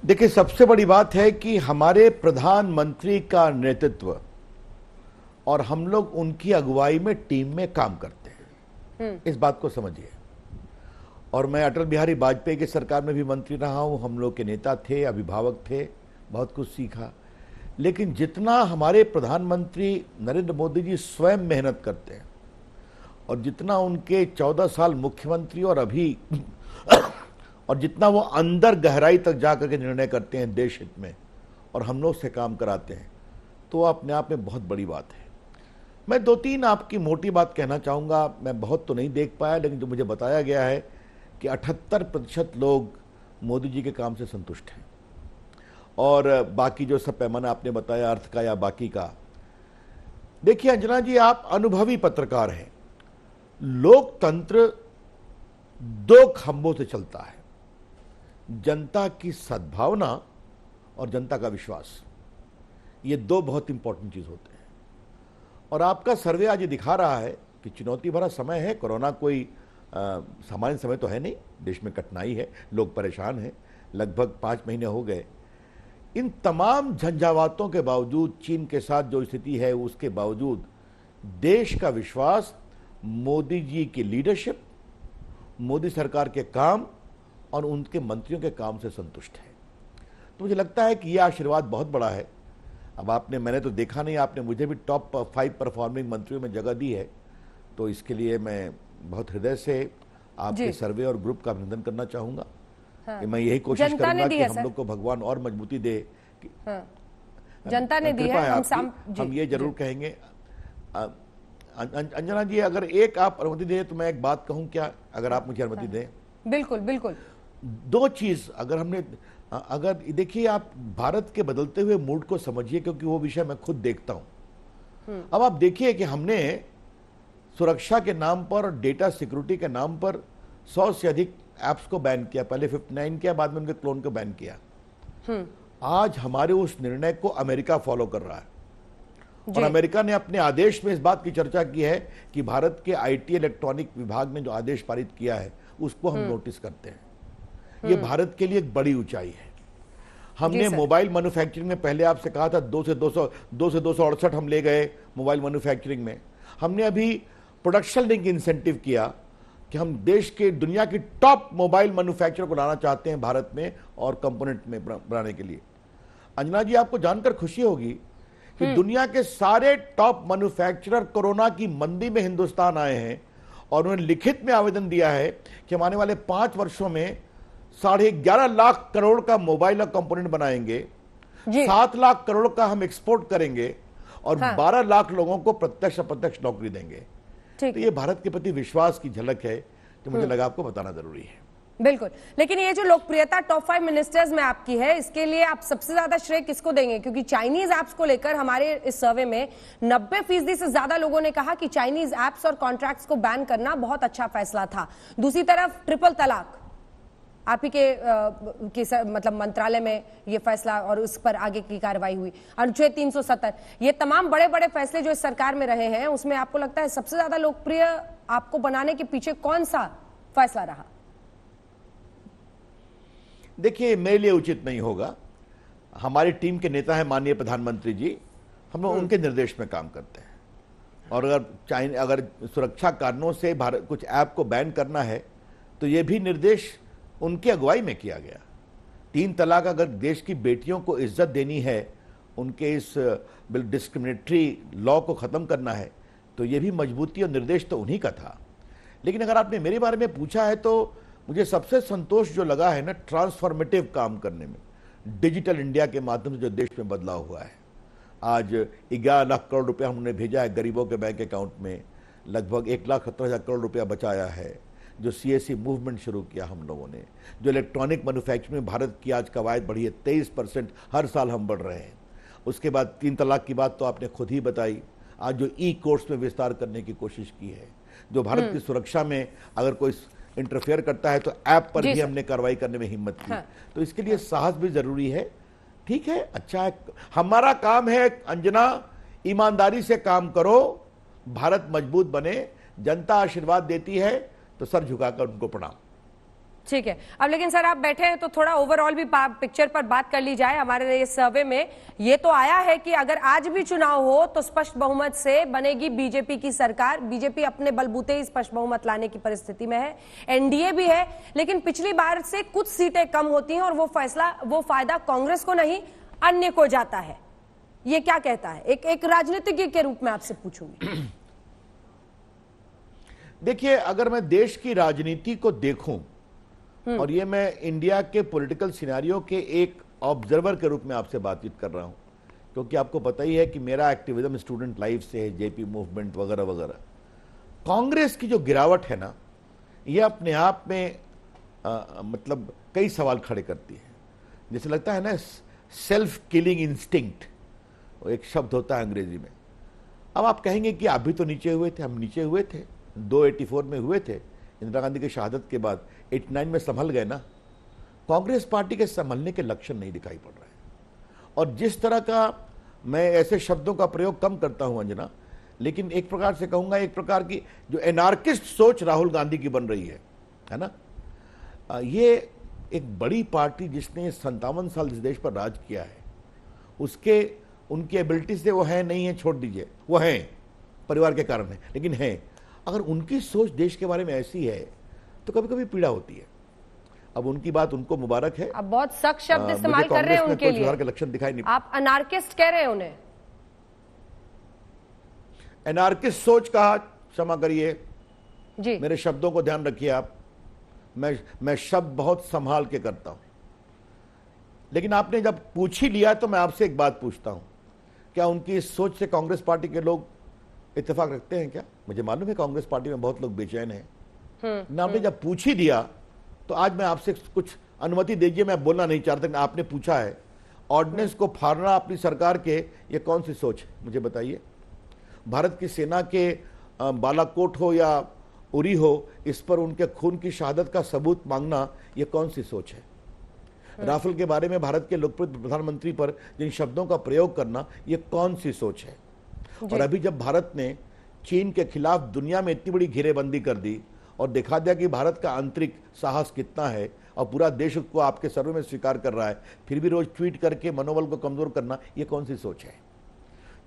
देखिए, सबसे बड़ी बात है कि हमारे प्रधानमंत्री का नेतृत्व और हम लोग उनकी अगुवाई में टीम में काम करते हैं, इस बात को समझिए। और मैं अटल बिहारी वाजपेयी की सरकार में भी मंत्री रहा हूं, हम लोग के नेता थे, अभिभावक थे, बहुत कुछ सीखा। लेकिन जितना हमारे प्रधानमंत्री नरेंद्र मोदी जी स्वयं मेहनत करते हैं और जितना उनके 14 साल मुख्यमंत्री और अभी और जितना वो अंदर गहराई तक जाकर के निर्णय करते हैं देश हित में और हम लोग से काम कराते हैं, तो अपने आप में बहुत बड़ी बात है। मैं 2-3 आपकी मोटी बात कहना चाहूँगा। मैं बहुत तो नहीं देख पाया, लेकिन जो मुझे बताया गया है कि 78% लोग मोदी जी के काम से संतुष्ट हैं। और बाकी जो सब पैमाना आपने बताया अर्थ का या बाकी का, देखिए अंजना जी, आप अनुभवी पत्रकार हैं। लोकतंत्र 2 खंभों से चलता है, जनता की सद्भावना और जनता का विश्वास। ये 2 बहुत इंपॉर्टेंट चीज होते हैं। और आपका सर्वे आज ये दिखा रहा है कि चुनौती भरा समय है। कोरोना कोई सामान्य समय तो है नहीं, देश में कठिनाई है, लोग परेशान हैं। लगभग 5 महीने हो गए। इन तमाम झंझावातों के बावजूद, चीन के साथ जो स्थिति है उसके बावजूद, देश का विश्वास मोदी जी की लीडरशिप, मोदी सरकार के काम और उनके मंत्रियों के काम से संतुष्ट है। तो मुझे लगता है कि यह आशीर्वाद बहुत बड़ा है। अब मैंने तो देखा नहीं, आपने मुझे भी टॉप 5 परफॉर्मिंग मंत्रियों में जगह दी है, तो इसके लिए मैं बहुत हृदय से आपके सर्वे और ग्रुप का अभिनंदन करना चाहूंगा। हाँ। कि मैं यही कोशिश करूंगा कि हम लोग को भगवान और मजबूती दे। हाँ। जनता ने दी है, हम ये जरूर कहेंगे। अंजना जी, अगर एक आप अनुमति दें तो मैं एक बात कहूं क्या, अगर आप मुझे अनुमति दें। बिल्कुल बिल्कुल। दो चीज अगर देखिए, आप भारत के बदलते हुए मूड को समझिए, क्योंकि वो विषय मैं खुद देखता हूं। अब आप देखिए कि हमने सुरक्षा के नाम पर, डेटा सिक्योरिटी के नाम पर 100 से अधिक ऐप्स को बैन किया। पहले 59 किया, बाद में उनके क्लोन को बैन किया। आज हमारे उस निर्णय को अमेरिका फॉलो कर रहा है, और अमेरिका ने अपने आदेश में इस बात की चर्चा की है कि भारत के आईटी इलेक्ट्रॉनिक विभाग ने जो आदेश पारित किया है उसको हम नोटिस करते हैं। ये भारत के लिए एक बड़ी ऊंचाई है। हमने मोबाइल मैन्युफैक्चरिंग में पहले आपसे कहा था 2 से 268 हम ले गए मोबाइल मैन्युफैक्चरिंग में। हमने अभी प्रोडक्शन लिंक इंसेंटिव किया कि हम देश के दुनिया की टॉप मोबाइल मैन्युफैक्चरर को लाना चाहते हैं भारत में और कंपोनेंट में बनाने के लिए। अंजना जी, आपको जानकर खुशी होगी कि दुनिया के सारे टॉप मैन्युफैक्चरर कोरोना की मंदी में हिंदुस्तान आए हैं और उन्होंने लिखित में आवेदन दिया है कि हम आने वाले 5 वर्षों में 11.5 लाख करोड़ का मोबाइल और कंपोनेंट बनाएंगे, 7 लाख करोड़ का हम एक्सपोर्ट करेंगे और 12 लाख लोगों को प्रत्यक्ष अप्रत्यक्ष नौकरी देंगे। तो ये भारत के प्रति विश्वास की झलक है जो मुझे लगा आपको बताना जरूरी है। बिल्कुल, लेकिन ये जो लोकप्रियता टॉप 5 मिनिस्टर्स में आपकी है, इसके लिए आप सबसे ज्यादा श्रेय किसको देंगे? क्योंकि चाइनीज ऐप्स को लेकर हमारे इस सर्वे में 90% से ज्यादा लोगों ने कहा कि चाइनीज ऐप्स और कॉन्ट्रैक्ट्स को बैन करना बहुत अच्छा फैसला था। दूसरी तरफ ट्रिपल तलाक, आप ही के मतलब मंत्रालय में ये फैसला और उस पर आगे की कार्रवाई हुई। अनुच्छेद 370, ये तमाम बड़े बड़े फैसले जो इस सरकार में रहे हैं, उसमें आपको लगता है सबसे ज्यादा लोकप्रिय आपको बनाने के पीछे कौन सा फैसला रहा? देखिए, मेरे लिए उचित नहीं होगा। हमारी टीम के नेता हैं माननीय प्रधानमंत्री जी, हम लोग उनके निर्देश में काम करते हैं। और अगर सुरक्षा कारणों से भारत कुछ ऐप को बैन करना है तो यह भी निर्देश उनकी अगुवाई में किया गया। 3 तलाक, अगर देश की बेटियों को इज्जत देनी है, उनके इस डिस्क्रिमिनेटरी लॉ को खत्म करना है, तो यह भी मजबूती और निर्देश तो उन्हीं का था। लेकिन अगर आपने मेरे बारे में पूछा है तो मुझे सबसे संतोष जो लगा है ना, ट्रांसफॉर्मेटिव काम करने में, डिजिटल इंडिया के माध्यम से जो देश में बदलाव हुआ है। आज 11 लाख करोड़ रुपया हमने भेजा है गरीबों के बैंक अकाउंट में, लगभग 1,17,000 करोड़ रुपया बचाया है। जो CSC मूवमेंट शुरू किया हम लोगों ने, जो इलेक्ट्रॉनिक मैन्युफैक्चरिंग में भारत की आज कवायद बढ़ी है, 23% हर साल हम बढ़ रहे हैं। उसके बाद 3 तलाक की बात तो आपने खुद ही बताई। आज जो कोर्ट्स में विस्तार करने की कोशिश की है, जो भारत की सुरक्षा में अगर कोई इंटरफेयर करता है तो ऐप पर भी हमने कार्रवाई करने में हिम्मत की। तो इसके लिए साहस भी जरूरी है। ठीक है, अच्छा है, हमारा काम है अंजना, ईमानदारी से काम करो, भारत मजबूत बने। जनता आशीर्वाद देती है तो सर झुकाकर उनको प्रणाम। ठीक है, अब लेकिन सर आप बैठे हैं तो थोड़ा ओवरऑल भी पिक्चर पर बात कर ली जाए। हमारे इस सर्वे में ये तो आया है कि अगर आज भी चुनाव हो तो स्पष्ट बहुमत से बनेगी बीजेपी की सरकार। बीजेपी अपने बलबूते ही स्पष्ट बहुमत लाने की परिस्थिति में है, एनडीए भी है, लेकिन पिछली बार से कुछ सीटें कम होती हैं और वो फायदा कांग्रेस को नहीं अन्य को जाता है। ये क्या कहता है? एक राजनीतिज्ञ के रूप में आपसे पूछूंगी। देखिए, अगर मैं देश की राजनीति को देखूं, और ये मैं इंडिया के पॉलिटिकल सिनेरियो के एक ऑब्जर्वर के रूप में आपसे बातचीत कर रहा हूं, क्योंकि आपको पता ही है कि मेरा एक्टिविज्म स्टूडेंट लाइफ से है, जेपी मूवमेंट वगैरह वगैरह। कांग्रेस की जो गिरावट है ना, ये अपने आप में मतलब कई सवाल खड़े करती है। जैसे लगता है ना, सेल्फ किलिंग इंस्टिंक्ट, एक शब्द होता है अंग्रेजी में। अब आप कहेंगे कि आप भी तो नीचे हुए थे, हम नीचे हुए थे, 284 में हुए थे इंदिरा गांधी की शहादत के बाद, 89 में संभल गए ना। कांग्रेस पार्टी के संभलने के लक्षण नहीं दिखाई पड़ रहे हैं। और जिस तरह का, मैं ऐसे शब्दों का प्रयोग कम करता हूं अंजना, लेकिन एक प्रकार से कहूंगा, एक प्रकार की जो एनार्किस्ट सोच राहुल गांधी की बन रही है ना। ये एक बड़ी पार्टी जिसने 57 साल इस देश पर राज किया है, उनकी एबिलिटी से वो है नहीं है, छोड़ दीजिए, वो है परिवार के कारण है, लेकिन है। अगर उनकी सोच देश के बारे में ऐसी है तो कभी कभी पीड़ा होती है। अब उनकी बात उनको मुबारक है। आप बहुत सख्त शब्द इस्तेमाल कर रहे हैं उनके लिए, के लक्षण दिखाई नहीं। आप अनार्किस्ट कह रहे हैं उन्हें। एनार्किस्ट सोच कहा, क्षमा करिए जी, मेरे शब्दों को ध्यान रखिए आप। मैं शब्द बहुत संभाल के करता हूं। लेकिन आपने जब पूछ ही लिया तो मैं आपसे एक बात पूछता हूं, क्या उनकी इस सोच से कांग्रेस पार्टी के लोग इत्तेफाक रखते हैं क्या? मुझे मालूम है कांग्रेस पार्टी में बहुत लोग बेचैन हैं। आपने जब पूछ ही दिया तो आज मैं आपसे कुछ अनुमति दीजिए, मैं बोलना नहीं चाहता, आपने पूछा है ऑर्डिनेंस को फाड़ना अपनी सरकार के, ये कौन सी सोच है मुझे बताइए। भारत की सेना के बालाकोट हो या उरी हो, इस पर उनके खून की शहादत का सबूत मांगना, ये कौन सी सोच है। राफेल के बारे में भारत के लोकप्रिय प्रधानमंत्री पर जिन शब्दों का प्रयोग करना, ये कौन सी सोच है। और अभी जब भारत ने चीन के खिलाफ दुनिया में इतनी बड़ी घेरेबंदी कर दी और दिखा दिया कि भारत का आंतरिक साहस कितना है और पूरा देश उसको आपके सर्वे में स्वीकार कर रहा है, फिर भी रोज ट्वीट करके मनोबल को कमजोर करना, ये कौन सी सोच है।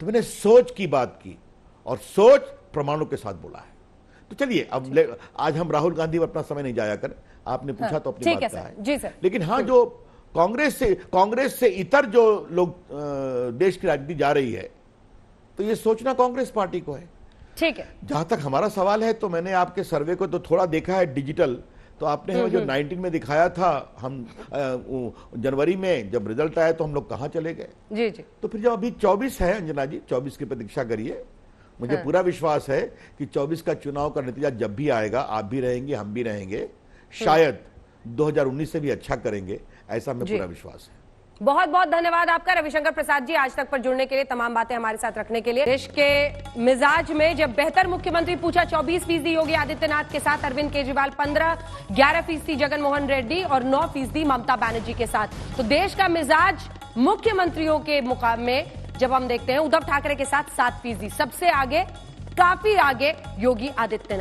तो मैंने सोच की बात की और सोच प्रमाणों के साथ बोला है। तो चलिए अब आज हम राहुल गांधी पर अपना समय नहीं जाया कर, आपने पूछा तो अपनी बात कहा है। जी सर। लेकिन हाँ, जो कांग्रेस से इतर जो लोग देश की राजनीति जा रही है, तो ये सोचना कांग्रेस पार्टी को है। ठीक है। जहां तक हमारा सवाल है, तो मैंने आपके सर्वे को तो थोड़ा देखा है डिजिटल, तो आपने हमें जो 19 में दिखाया था, हम जनवरी में जब रिजल्ट आया तो हम लोग कहां चले गए। जी जी। तो फिर जब अभी 24 है अंजना जी, 24 की प्रतीक्षा करिए। मुझे पूरा विश्वास है कि 24 का चुनाव का नतीजा जब भी आएगा, आप भी रहेंगे, हम भी रहेंगे, शायद 2019 से भी अच्छा करेंगे, ऐसा मैं पूरा विश्वास है। बहुत बहुत धन्यवाद आपका रविशंकर प्रसाद जी, आज तक पर जुड़ने के लिए, तमाम बातें हमारे साथ रखने के लिए। देश के मिजाज में जब बेहतर मुख्यमंत्री पूछा 24% योगी आदित्यनाथ के साथ, अरविंद केजरीवाल 15, 11% जगनमोहन रेड्डी और 9% ममता बनर्जी के साथ। तो देश का मिजाज मुख्यमंत्रियों के मुकाबले में जब हम देखते हैं, उद्धव ठाकरे के साथ 7%, सबसे आगे, काफी आगे योगी आदित्यनाथ।